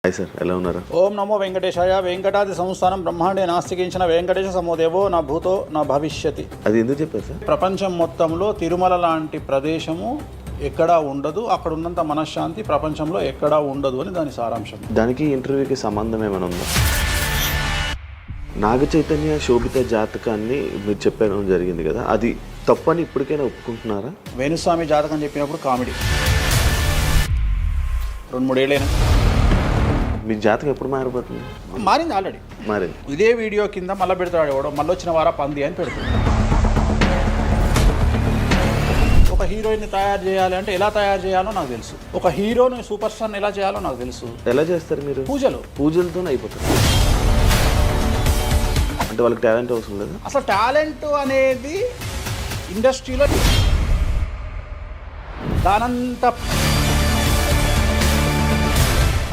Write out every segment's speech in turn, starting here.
Hi sir, ఎలా ఉన్నారు? ఓం నమో వెంకటేశాయ. వెంకటాది సంస్థానం బ్రహ్మాండే నాస్తికించిన వెంకటేశ సమోదేవో నా భూతో నా భవిష్యతి. అది ఎందుకు చెప్పారు సార్? ప్రపంచం మొత్తంలో తిరుమల లాంటి ప్రదేశము ఎక్కడా ఉండదు, అక్కడ ఉన్నంత మనశ్శాంతి ప్రపంచంలో ఎక్కడా ఉండదు అని దాని సారాంశం. దానికి ఇంటర్వ్యూకి సంబంధం ఏమైనా ఉందా? నాగ చైతన్య శోభిత జాతకాన్ని మీరు చెప్పడం జరిగింది కదా, అది తప్పని ఇప్పటికైనా ఒప్పుకుంటున్నారా? వేణుస్వామి జాతకం చెప్పినప్పుడు కామెడీ 2-3 ఏళ్ళైనా. మీ జాతకం ఎప్పుడు మారిపోతుంది? మారింది, ఆల్రెడీ మారింది. ఇదే వీడియో కింద మళ్ళీ పెడతాడు ఎవడో, మళ్ళీ వచ్చిన వారా పంది అని పెడతాడు. ఒక హీరోయిన్ని తయారు చేయాలి అంటే ఎలా తయారు చేయాలో నాకు తెలుసు, ఒక హీరోని సూపర్ స్టార్ని ఎలా చేయాలో నాకు తెలుసు. ఎలా చేస్తారు మీరు? పూజలతోనే అయిపోతుంది. అంటే వాళ్ళకి టాలెంట్ అవసరం లేదు. అసలు టాలెంట్ అనేది ఇండస్ట్రీలో దానంత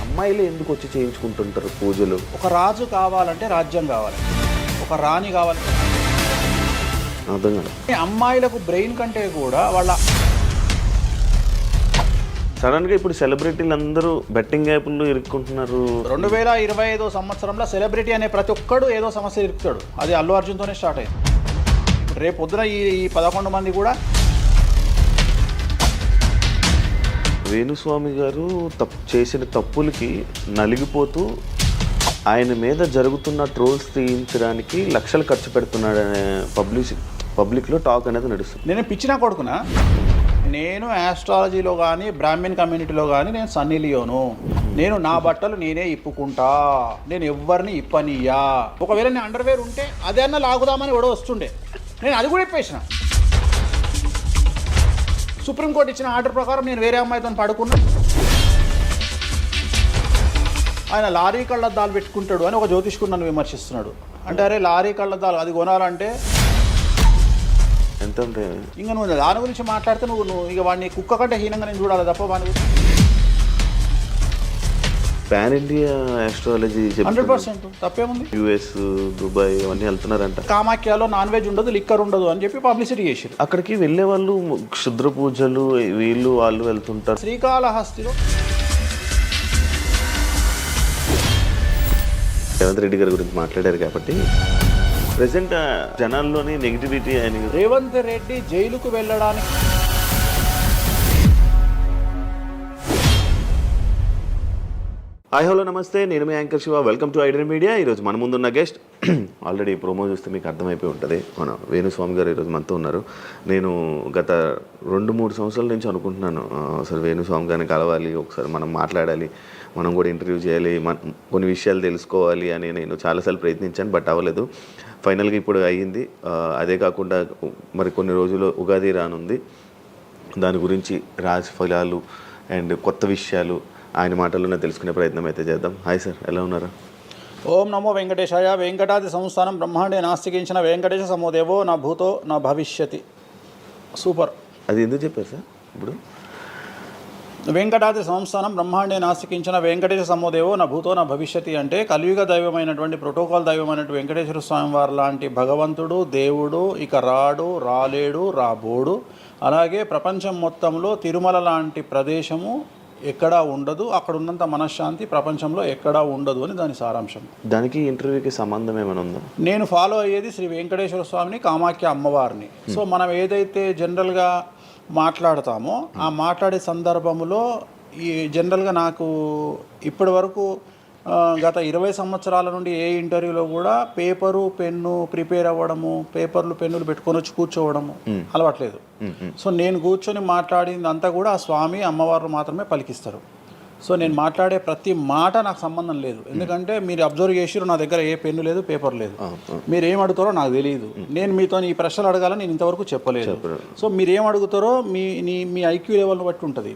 అమ్మాయిలు ఎందుకు వచ్చి చేయించుకుంటుంటారు పూజలు? ఒక రాజు కావాలంటే రాజ్యం కావాలి, ఒక రాణి కావాలి. అర్థం కాదు. అమ్మాయిలకు బ్రెయిన్ కంటే కూడా వాళ్ళ సడన్గా ఇప్పుడు సెలబ్రిటీలు అందరూ బెట్టింగ్ యాప్లు ఇరుక్కుంటున్నారు. 2025 సంవత్సరంలో సెలబ్రిటీ అనే ప్రతి ఒక్కడు ఏదో సమస్య ఇరుకుతాడు. అది అల్లు అర్జున్తోనే స్టార్ట్ అయింది. రేపు పొద్దున ఈ 11 మంది కూడా. వేణుస్వామి గారు చేసిన తప్పులకి నలిగిపోతూ ఆయన మీద జరుగుతున్న ట్రోల్స్ తీయించడానికి లక్షలు ఖర్చు పెడుతున్నాడనే పబ్లిక్లో టాక్ అనేది నడుస్తుంది. నేను పిచ్చినా కొడుకునా, నేను ఆస్ట్రాలజీలో కానీ బ్రాహ్మణ్ కమ్యూనిటీలో కానీ నేను సన్నీ లియోను. నేను నా బట్టలు నేనే ఇప్పుకుంటా, నేను ఎవరిని ఇప్పనియ్యా. ఒకవేళ నేను అండర్వేర్ ఉంటే అదన్నా లాగుదామని కూడా వస్తుండే, నేను అది కూడా ఇప్పేసిన. సుప్రీంకోర్టు ఇచ్చిన ఆర్డర్ ప్రకారం నేను వేరే అమ్మాయితో పడుకున్నా. ఆయన లారీ కళ్ళద్దాలు పెట్టుకుంటాడు అని ఒక జ్యోతిష్కుడు నన్ను విమర్శిస్తున్నాడు. అంటే అరే లారీ కళ్ళద్దాలు అది కొనాలంటే ఎంత ఉంటాయి? ఇంకా నువ్వు దాని గురించి మాట్లాడితే నువ్వు ఇక వాడిని కుక్క కంటే హీనంగా నేను చూడాలి తప్ప వాడిని. పాన్ ఇండియా ఆస్ట్రాలజీ 100% తప్పేముంది. US, దుబాయ్ అవన్నీ వెళ్తున్నారంట. కామాఖ్యలో నాన్ వెజ్ ఉండదు, లిక్కర్ ఉండదు అని చెప్పి పబ్లిసిటీ చేశారు. అక్కడికి వెళ్ళే వాళ్ళు క్షుద్ర పూజలు వీళ్ళు వాళ్ళు వెళ్తుంటారు. శ్రీకాళహస్తిలో రేవంత్ రెడ్డి గారి గురించి మాట్లాడారు కాబట్టి ప్రెసెంట్ జనాల్లోని నెగిటివిటీ అని. రేవంత్ రెడ్డి జైలుకు వెళ్ళడానికి హాయ్ హలో నమస్తే, నేను మీ anchor Shiva. Welcome to Aiden media. ఈరోజు మన ముందున్న గెస్ట్ ఆల్రెడీ ప్రోమో చూస్తే మీకు అర్థమైపోయి ఉంటుంది, మన వేణుస్వామి గారు ఈరోజు మనతో ఉన్నారు. నేను గత 2-3 సంవత్సరాల నుంచి అనుకుంటున్నాను అసలు వేణుస్వామి గారిని కలవాలి, ఒకసారి మనం మాట్లాడాలి, మనం కూడా ఇంటర్వ్యూ చేయాలి, కొన్ని విషయాలు తెలుసుకోవాలి అని నేను చాలాసార్లు ప్రయత్నించాను, బట్ అవ్వలేదు. ఫైనల్గా ఇప్పుడు అయ్యింది. అదే కాకుండా మరి కొన్ని రోజులు ఉగాది రానుంది, దాని గురించి రాశి ఫలాలు అండ్ కొత్త విషయాలు ఆయన మాటల్లోనే తెలుసుకునే ప్రయత్నం అయితే చేద్దాం. హాయ్ సార్, ఎలా ఉన్నారు? ఓం నమో వెంకటేశాయ. వెంకటాది సంస్థానం బ్రహ్మాండే నాస్తికించిన వెంకటేశ సమోదేవో నా భూతో నా భవిష్యతి. సూపర్. అది ఎందుకు చెప్పారు సార్? ఇప్పుడు వెంకటాది సంస్థానం బ్రహ్మాండే నాస్తికించిన వెంకటేశ సమోదేవో నా భూతో నా భవిష్యతి అంటే కలియుగ దైవమైనటువంటి ప్రోటోకాల్ దైవమైనటువంటి వెంకటేశ్వర స్వామి వారు లాంటి భగవంతుడు, దేవుడు ఇక రాడు, రాలేడు, రాబోడు. అలాగే ప్రపంచం మొత్తంలో తిరుమల లాంటి ప్రదేశము ఎక్కడా ఉండదు, అక్కడ ఉన్నంత మనశ్శాంతి ప్రపంచంలో ఎక్కడా ఉండదు అని దాని సారాంశం. దానికి ఇంటర్వ్యూకి సంబంధం ఏమైనా ఉందా? నేను ఫాలో అయ్యేది శ్రీ వెంకటేశ్వర స్వామిని, కామాఖ్య అమ్మవారిని. సో మనం ఏదైతే జనరల్గా మాట్లాడతామో ఆ మాట్లాడే సందర్భంలో ఈ జనరల్గా నాకు ఇప్పటి వరకు గత 20 సంవత్సరాల నుండి ఏ ఇంటర్వ్యూలో కూడా పేపరు పెన్ను ప్రిపేర్ అవ్వడము, పేపర్లు పెన్నులు పెట్టుకొని వచ్చి కూర్చోవడము అలవాట్లేదు. సో నేను కూర్చొని మాట్లాడింది అంతా కూడా ఆ స్వామి అమ్మవారు మాత్రమే పలికిస్తారు. సో నేను మాట్లాడే ప్రతి మాట నాకు సంబంధం లేదు, ఎందుకంటే మీరు అబ్జర్వ్ చేసిరు నా దగ్గర ఏ పెన్ను లేదు, పేపర్ లేదు. మీరు ఏం అడుగుతారో నాకు తెలియదు, నేను మీతో ఈ ప్రశ్నలు అడగాలని నేను ఇంతవరకు చెప్పలేదు. సో మీరు ఏం అడుగుతారో మీ ఐక్యూ లెవెల్ని బట్టి ఉంటుంది.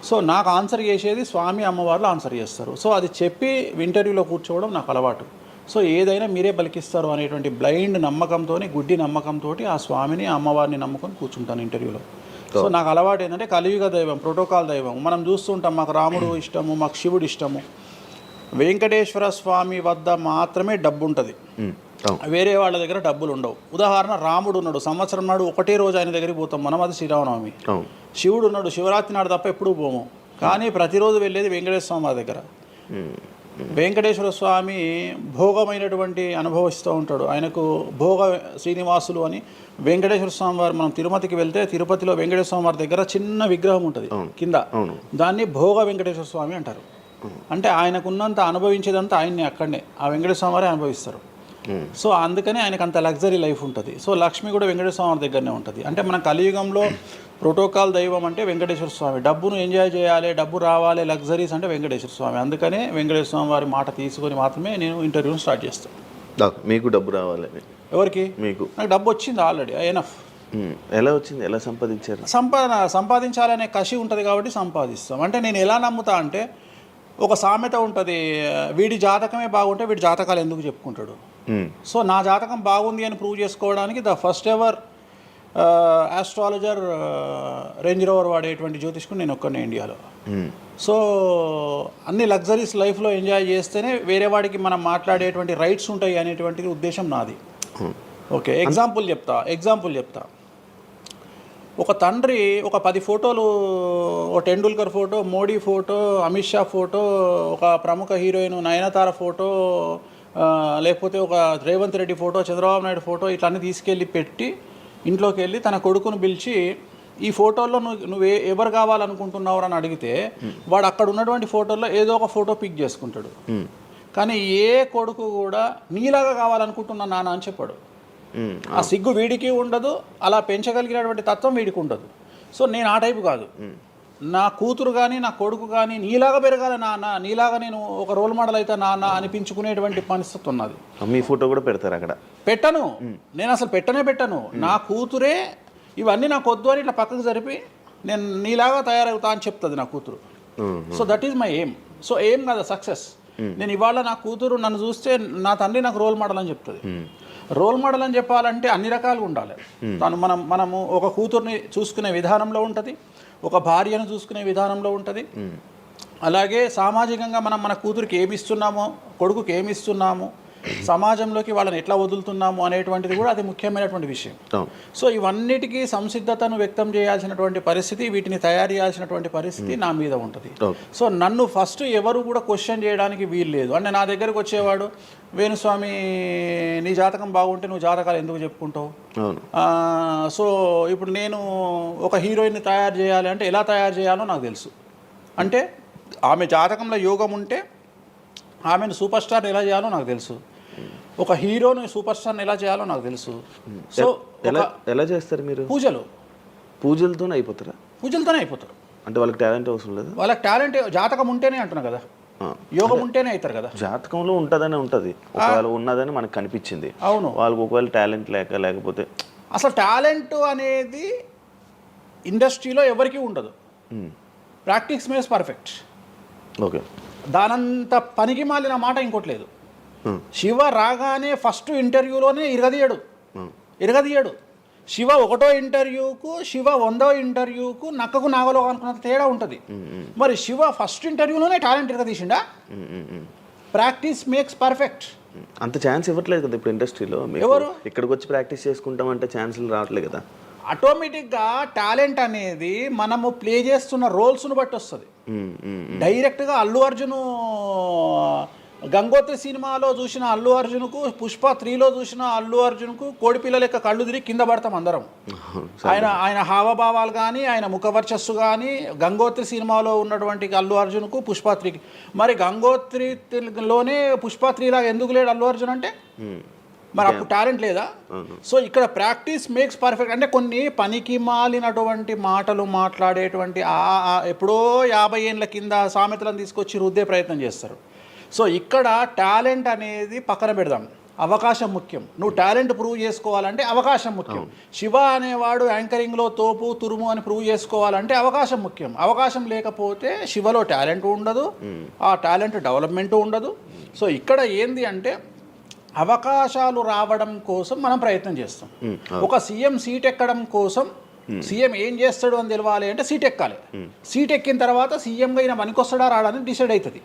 సో నాకు ఆన్సర్ చేసేది స్వామి అమ్మవార్లు ఆన్సర్ చేస్తారు. సో అది చెప్పి ఇంటర్వ్యూలో కూర్చోవడం నాకు అలవాటు. సో ఏదైనా మీరే పలికిస్తారు అనేటువంటి బ్లైండ్ నమ్మకంతో, గుడ్డి నమ్మకంతో ఆ స్వామిని అమ్మవారిని నమ్ముకొని కూర్చుంటాను ఇంటర్వ్యూలో. సో నాకు అలవాటు ఏంటంటే కలియుగ దైవం, ప్రోటోకాల్ దైవం మనం చూస్తుంటాం. మాకు రాముడు ఇష్టము, మాకు శివుడు ఇష్టము. వెంకటేశ్వర స్వామి వద్ద మాత్రమే డబ్బు ఉంటుంది, వేరే వాళ్ళ దగ్గర డబ్బులు ఉండవు. ఉదాహరణ, రాముడు ఉన్నాడు, సంవత్సరం నాడు ఒకటే రోజు ఆయన దగ్గరికి పోతాం మనం, అది శ్రీరామనవమి. శివుడు ఉన్నాడు, శివరాత్రి నాడు తప్ప ఎప్పుడూ పోము, కానీ ప్రతిరోజు వెళ్ళేది వెంకటేశ్వర స్వామి దగ్గర. వెంకటేశ్వర స్వామి భోగమైనటువంటి అనుభవిస్తూ ఉంటాడు. ఆయనకు భోగ శ్రీనివాసులు అని వెంకటేశ్వర స్వామి వారు, మనం తిరుపతికి వెళ్తే తిరుపతిలో వెంకటేశ్వర స్వామి వారి దగ్గర చిన్న విగ్రహం ఉంటుంది కింద, దాన్ని భోగ వెంకటేశ్వర స్వామి అంటారు. అంటే ఆయనకున్నంత అనుభవించేదంతా ఆయన్ని అక్కడనే ఆ వెంకటేశ్వర స్వామి వారే అనుభవిస్తారు. సో అందుకని ఆయనకు అంత లగ్జరీ లైఫ్ ఉంటుంది. సో లక్ష్మి కూడా వెంకటేశ్వర స్వామి దగ్గరనే ఉంటుంది. అంటే మన కలియుగంలో ప్రోటోకాల్ దైవం అంటే వెంకటేశ్వర స్వామి. డబ్బును ఎంజాయ్ చేయాలి, డబ్బు రావాలి, లగ్జరీస్ అంటే వెంకటేశ్వర స్వామి. అందుకనే వెంకటేశ్వర స్వామి వారి మాట తీసుకొని మాత్రమే నేను ఇంటర్వ్యూని స్టార్ట్ చేస్తాను. మీకు డబ్బు రావాలి? ఎవరికి? మీకు. నాకు డబ్బు వచ్చింది ఆల్రెడీ, ఎనఫ్. ఎలా వచ్చింది? ఎలా సంపాదించారు? సంపాదించాలనే కసి ఉంటుంది కాబట్టి సంపాదిస్తాం. అంటే నేను ఎలా నమ్ముతా అంటే, ఒక సామెత ఉంటుంది, వీడి జాతకమే బాగుంటే వీడి జాతకాలు ఎందుకు చెప్పుకుంటాడు. సో నా జాతకం బాగుంది అని ప్రూవ్ చేసుకోవడానికి the first ever astrologer range rover వాడేటువంటి జ్యోతిష్కుడు నేను ఒక్కనే ఇండియాలో. సో అన్ని లగ్జరీస్ లైఫ్లో ఎంజాయ్ చేస్తేనే వేరే వాడికి మనం మాట్లాడేటువంటి రైట్స్ ఉంటాయి అనేటువంటి ఉద్దేశం నాది. ఓకే, ఎగ్జాంపుల్ చెప్తా. ఒక తండ్రి ఒక 10 ఫోటోలు, ఒక Tendulkar photo, Modi photo, Amit Shah photo, ఒక ప్రముఖ హీరోయిన్ నయనతార ఫోటో, లేకపోతే ఒక రేవంత్ రెడ్డి ఫోటో, చంద్రబాబు నాయుడు ఫోటో, ఇట్లన్నీ తీసుకెళ్ళి పెట్టి ఇంట్లోకి వెళ్ళి తన కొడుకును పిలిచి, ఈ ఫోటోల్లో నువ్వు ఎవరు కావాలనుకుంటున్నావు అని అడిగితే వాడు అక్కడ ఉన్నటువంటి ఫోటోల్లో ఏదో ఒక ఫోటో పిక్ చేసుకుంటాడు. కానీ ఏ కొడుకు కూడా నీలాగా కావాలనుకుంటున్నా నాన్న అని చెప్పాడు. ఆ సిగ్గు వీడికి ఉండదు, అలా పెంచగలిగినటువంటి తత్వం వీడికి ఉండదు. సో నేను ఆ టైపు కాదు. నా కూతురు కానీ నా కొడుకు కానీ నీలాగా పెరగాలి నాన్న, నీలాగా నేను ఒక రోల్ మోడల్ అయితే నాన్న అనిపించుకునేటువంటి పరిస్థితి ఉన్నది. మీ ఫోటో కూడా పెడతారు అక్కడ? పెట్టను, నేను అసలు పెట్టను. నా కూతురే ఇవన్నీ నాకు వద్దు అని ఇట్లా పక్కకు జరిపి నేను నీలాగా తయారవుతా అని చెప్తుంది నా కూతురు. So that is my aim. So aim కదా సక్సెస్. నేను ఇవాళ నా కూతురు నన్ను చూస్తే నా తండ్రి నాకు రోల్ మోడల్ అని చెప్తుంది. రోల్ మోడల్ అని చెప్పాలంటే అన్ని రకాలుగా ఉండాలి. మనము ఒక కూతుర్ని చూసుకునే విధానంలో ఉంటుంది, ఒక భార్యను చూసుకునే విధానంలో ఉంటుంది. అలాగే సామాజికంగా మనం మన కూతురికి ఏమి ఇస్తున్నామో, కొడుకుకి ఏమి ఇస్తున్నాము, సమాజంలోకి వాళ్ళని ఎట్లా వదులుతున్నాము అనేటువంటిది కూడా అది ముఖ్యమైనటువంటి విషయం. సో ఇవన్నిటికీ సంసిద్ధతను వ్యక్తం చేయాల్సినటువంటి పరిస్థితి, వీటిని తయారు చేయాల్సినటువంటి పరిస్థితి నా మీద ఉంటుంది. సో నన్ను ఫస్ట్ ఎవరు కూడా క్వశ్చన్ చేయడానికి వీలు లేదు. అంటే నా దగ్గరకు వచ్చేవాడు, వేణుస్వామి నీ జాతకం బాగుంటే నువ్వు జాతకాలు ఎందుకు చెప్పుకుంటావు. సో ఇప్పుడు నేను ఒక హీరోయిన్ని తయారు చేయాలి అంటే ఎలా తయారు చేయాలో నాకు తెలుసు. అంటే ఆమె జాతకంలో యోగం ఉంటే ఆమెను సూపర్ స్టార్ని ఎలా చేయాలో నాకు తెలుసు, ఒక హీరోని సూపర్ స్టార్ని ఎలా చేయాలో నాకు తెలుసు. సో ఎలా చేస్తారు మీరు? పూజలతోనే అయిపోతారా? పూజలతోనే అయిపోతారు. అంటే వాళ్ళకి టాలెంట్ అవసరం లేదు? వాళ్ళకి టాలెంట్ జాతకం ఉంటేనే అంటున్నా కదా, యోగం ఉంటేనే అవుతారు కదా. జాతకంలో ఉంటుందని ఉంటుంది, ఒకవేళ ఉన్నదని మనకు కనిపించింది. అవును, వాళ్ళకి ఒకవేళ టాలెంట్ లేకపోతే అసలు టాలెంట్ అనేది ఇండస్ట్రీలో ఎవరికీ ఉండదు. Practice makes perfect. ఓకే, దానంత పనికి మాలిన మాట ఇంకోటి లేదు. శివ రాగానే ఫస్ట్ ఇంటర్వ్యూలోనే ఇరగదీయడు. శివ 1వ ఇంటర్వ్యూకు, శివ 100వ ఇంటర్వ్యూకు నక్కకు నాగలో అనుకున్నంత తేడా ఉంటుంది. మరి శివ ఫస్ట్ ఇంటర్వ్యూలోనే టాలెంట్ ఇరగదీసిండా? Practice makes perfect. అంత ఛాన్స్ ఇవ్వట్లేదు కదా ఇప్పుడు ఇండస్ట్రీలో. ఎవరు ఇక్కడికి వచ్చి ప్రాక్టీస్ చేసుకుంటామంటే ఛాన్సులు రావట్లేదు కదా. ఆటోమేటిక్గా టాలెంట్ అనేది మనము ప్లే చేస్తున్న రోల్స్ను బట్టి వస్తుంది. డైరెక్ట్గా అల్లు అర్జున్ గంగోత్రి సినిమాలో చూసిన అల్లు అర్జున్కు, పుష్ప 3లో చూసిన అల్లు అర్జున్కు కోడిపిల్ల లెక్క కళ్ళు తిరిగి కింద పడతాం అందరం. ఆయన హావభావాలు కానీ, ఆయన ముఖవర్చస్సు కానీ, గంగోత్రి సినిమాలో ఉన్నటువంటి అల్లు అర్జున్కు, పుష్ప 3కి. మరి గంగోత్రిలోనే పుష్ప 3 లాగా ఎందుకు లేడు అల్లు అర్జున్ అంటే? మరి అప్పుడు టాలెంట్ లేదా? సో ఇక్కడ ప్రాక్టీస్ మేక్స్ పర్ఫెక్ట్. అంటే కొన్ని పనికి మాలినటువంటి మాటలు మాట్లాడేటువంటి ఎప్పుడో 50 ఏళ్ళ కింద సామెతలను తీసుకొచ్చి రుద్దే ప్రయత్నం చేస్తారు. సో ఇక్కడ టాలెంట్ అనేది పక్కన పెడదాం, అవకాశం ముఖ్యం. నువ్వు టాలెంట్ ప్రూవ్ చేసుకోవాలంటే అవకాశం ముఖ్యం. శివ అనేవాడు యాంకరింగ్లో తోపు తురుము అని ప్రూవ్ చేసుకోవాలంటే అవకాశం ముఖ్యం. అవకాశం లేకపోతే శివలో టాలెంట్ ఉండదు, ఆ టాలెంట్ డెవలప్మెంట్ ఉండదు. సో ఇక్కడ ఏంది అంటే అవకాశాలు రావడం కోసం మనం ప్రయత్నం చేస్తాం. ఒక సీఎం సీట్ ఎక్కడం కోసం సీఎం ఏం చేస్తాడు అని తెలవాలి అంటే సీట్ ఎక్కాలి. సీట్ ఎక్కిన తర్వాత సీఎంగా ఈయన పనికొస్తాడా రాడని డిసైడ్ అవుతుంది.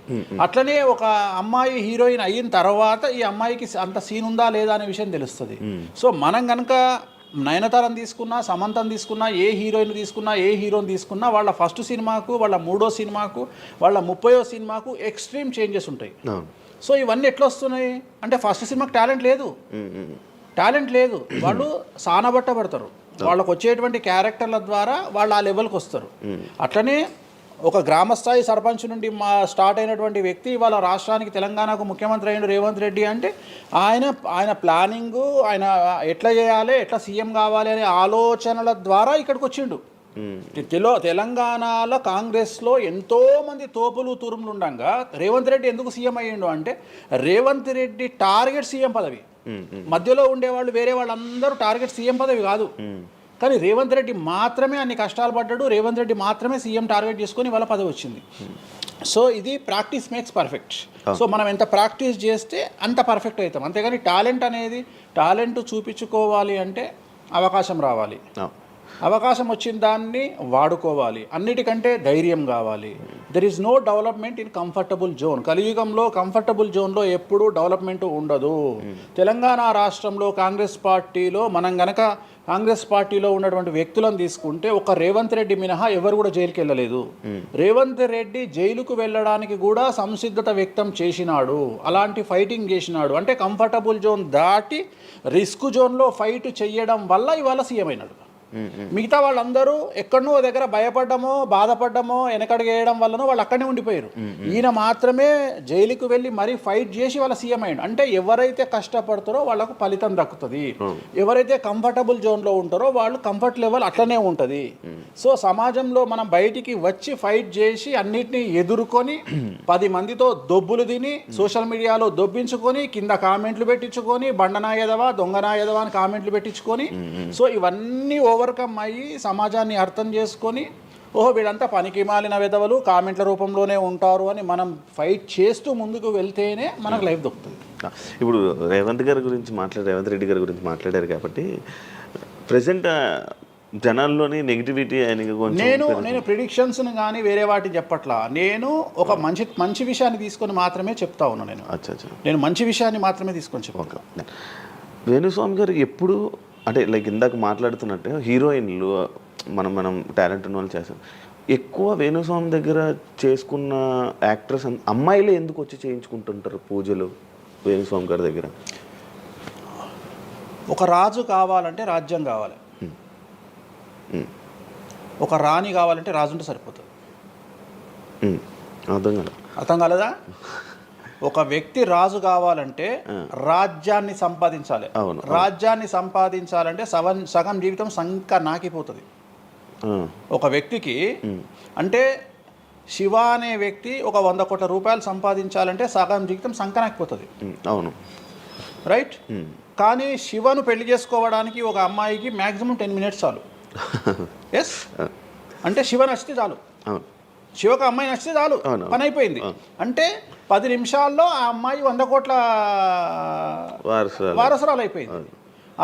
అట్లనే ఒక అమ్మాయి హీరోయిన్ అయిన తర్వాత ఈ అమ్మాయికి అంత సీన్ ఉందా లేదా అనే విషయం తెలుస్తుంది. సో మనం కనుక నయనతారని తీసుకున్నా, సమంతని తీసుకున్నా, ఏ హీరోయిన్ తీసుకున్నా, ఏ హీరోని తీసుకున్నా వాళ్ళ ఫస్ట్ సినిమాకు, వాళ్ళ 3వ సినిమాకు, వాళ్ళ 30వ సినిమాకు ఎక్స్ట్రీమ్ చేంజెస్ ఉంటాయి. సో ఇవన్నీ ఎట్లా వస్తున్నాయి అంటే ఫస్ట్ సినిమాకి టాలెంట్ లేదు, వాళ్ళు సానబట్టబడతారు, వాళ్ళకు వచ్చేటువంటి క్యారెక్టర్ల ద్వారా వాళ్ళు ఆ లెవెల్కి వస్తారు. అట్లనే ఒక గ్రామస్థాయి సర్పంచ్ నుండి స్టార్ట్ అయినటువంటి వ్యక్తి వాళ్ళ రాష్ట్రానికి తెలంగాణకు ముఖ్యమంత్రి అయిన రేవంత్ రెడ్డి అంటే ఆయన ప్లానింగు, ఆయన ఎట్లా చేయాలి, ఎట్లా సీఎం కావాలి అనే ఆలోచనల ద్వారా ఇక్కడికి వచ్చిండు. తెలంగాణలో కాంగ్రెస్లో ఎంతోమంది తోపులు తురుములు ఉండగా రేవంత్ రెడ్డి ఎందుకు సీఎం అయ్యిండు అంటే రేవంత్ రెడ్డి టార్గెట్ సీఎం పదవి. మధ్యలో ఉండేవాళ్ళు వేరే వాళ్ళందరూ టార్గెట్ సీఎం పదవి కాదు, కానీ రేవంత్ రెడ్డి మాత్రమే అన్ని కష్టాలు పడ్డాడు, రేవంత్ రెడ్డి మాత్రమే సీఎం టార్గెట్ చేసుకొని వాళ్ళ పదవి వచ్చింది. సో ఇది ప్రాక్టీస్ మేక్స్ పర్ఫెక్ట్. సో మనం ఎంత ప్రాక్టీస్ చేస్తే అంత పర్ఫెక్ట్ అవుతాం. అంతేగాని టాలెంట్ చూపించుకోవాలి అంటే అవకాశం రావాలి, అవకాశం వచ్చిన దాన్ని వాడుకోవాలి, అన్నిటికంటే ధైర్యం కావాలి. There is no development in comfortable zone. కలియుగంలో కంఫర్టబుల్ జోన్లో ఎప్పుడూ డెవలప్మెంట్ ఉండదు. తెలంగాణ రాష్ట్రంలో కాంగ్రెస్ పార్టీలో మనం గనక కాంగ్రెస్ పార్టీలో ఉన్నటువంటి వ్యక్తులను తీసుకుంటే ఒక రేవంత్ రెడ్డి మినహా ఎవరు కూడా జైలుకి వెళ్ళలేదు. రేవంత్ రెడ్డి జైలుకు వెళ్ళడానికి కూడా సంసిద్ధత వ్యక్తం చేసినాడు, అలాంటి ఫైటింగ్ చేసినాడు. అంటే కంఫర్టబుల్ జోన్ దాటి రిస్క్ జోన్లో ఫైట్ చేయడం వల్ల ఇవాళ సీఎం అయినాడు. మిగతా వాళ్ళందరూ ఎక్కడనో దగ్గర భయపడ్డమో బాధపడ్డమో వెనకడుగు వేయడం వల్లనో వాళ్ళు అక్కడనే ఉండిపోయారు. ఈయన మాత్రమే జైలుకు వెళ్ళి మరీ ఫైట్ చేసి వాళ్ళ సీఎం అయ్యాడు. అంటే ఎవరైతే కష్టపడతారో వాళ్ళకు ఫలితం దక్కుతుంది, ఎవరైతే కంఫర్టబుల్ జోన్లో ఉంటారో వాళ్ళు కంఫర్ట్ లెవెల్ అట్లనే ఉంటుంది. సో సమాజంలో మనం బయటికి వచ్చి ఫైట్ చేసి అన్నిటినీ ఎదుర్కొని 10 మందితో దొబ్బులు తిని సోషల్ మీడియాలో దొబ్బించుకొని కింద కామెంట్లు పెట్టించుకొని బండనాయదవా దొంగనాయదవా అని కామెంట్లు పెట్టించుకొని సో ఇవన్నీ ఓవర్కమ్ అయ్యి సమాజాన్ని అర్థం చేసుకొని ఓహో వీళ్ళంతా పనికి మాలిన విధవలు కామెంట్ల రూపంలోనే ఉంటారు అని మనం ఫైట్ చేస్తూ ముందుకు వెళ్తేనే మనకు లైఫ్ దొరుకుతుంది. ఇప్పుడు రేవంత్ రెడ్డి గారి గురించి మాట్లాడారు కాబట్టి ప్రజెంట్ జనాల్లోని నెగిటివిటీ నేను ప్రిడిక్షన్స్ని కానీ వేరే వాటి చెప్పట్లా. నేను ఒక మంచి విషయాన్ని తీసుకొని మాత్రమే చెప్తా ఉన్నాను. నేను మంచి విషయాన్ని మాత్రమే తీసుకొని చెప్పాను. వేణుస్వామి గారు ఎప్పుడు అంటే లైక్ ఇందాక మాట్లాడుతున్నట్టు హీరోయిన్లు మనం టాలెంట్ ఉన్న వాళ్ళు చేస్తాం. ఎక్కువ వేణుస్వామి దగ్గర చేసుకున్న యాక్టర్స్ అమ్మాయిలే ఎందుకు వచ్చి చేయించుకుంటుంటారు పూజలు వేణుస్వామి గారి దగ్గర? ఒక రాజు కావాలంటే రాజ్యం కావాలి, ఒక రాణి కావాలంటే రాజు ఉంటే సరిపోతుంది. అర్థం కాలేదా? ఒక వ్యక్తి రాజు కావాలంటే రాజ్యాన్ని సంపాదించాలి. రాజ్యాన్ని సంపాదించాలంటే సగం జీవితం సంక నాకిపోతుంది. ఒక వ్యక్తికి అంటే శివ అనే వ్యక్తి ఒక 100 కోట్ల రూపాయలు సంపాదించాలంటే సగం జీవితం సంక నాకిపోతుంది. అవును, రైట్. కానీ శివను పెళ్లి చేసుకోవడానికి ఒక అమ్మాయికి మ్యాక్సిమం 10 మినిట్స్ చాలు. ఎస్, అంటే శివ నచ్చితే చాలు, శివకు అమ్మాయి నచ్చితే చాలు, పని అయిపోయింది. అంటే 10 నిమిషాల్లో ఆ అమ్మాయి 100 కోట్ల వారసురాలు అయిపోయింది.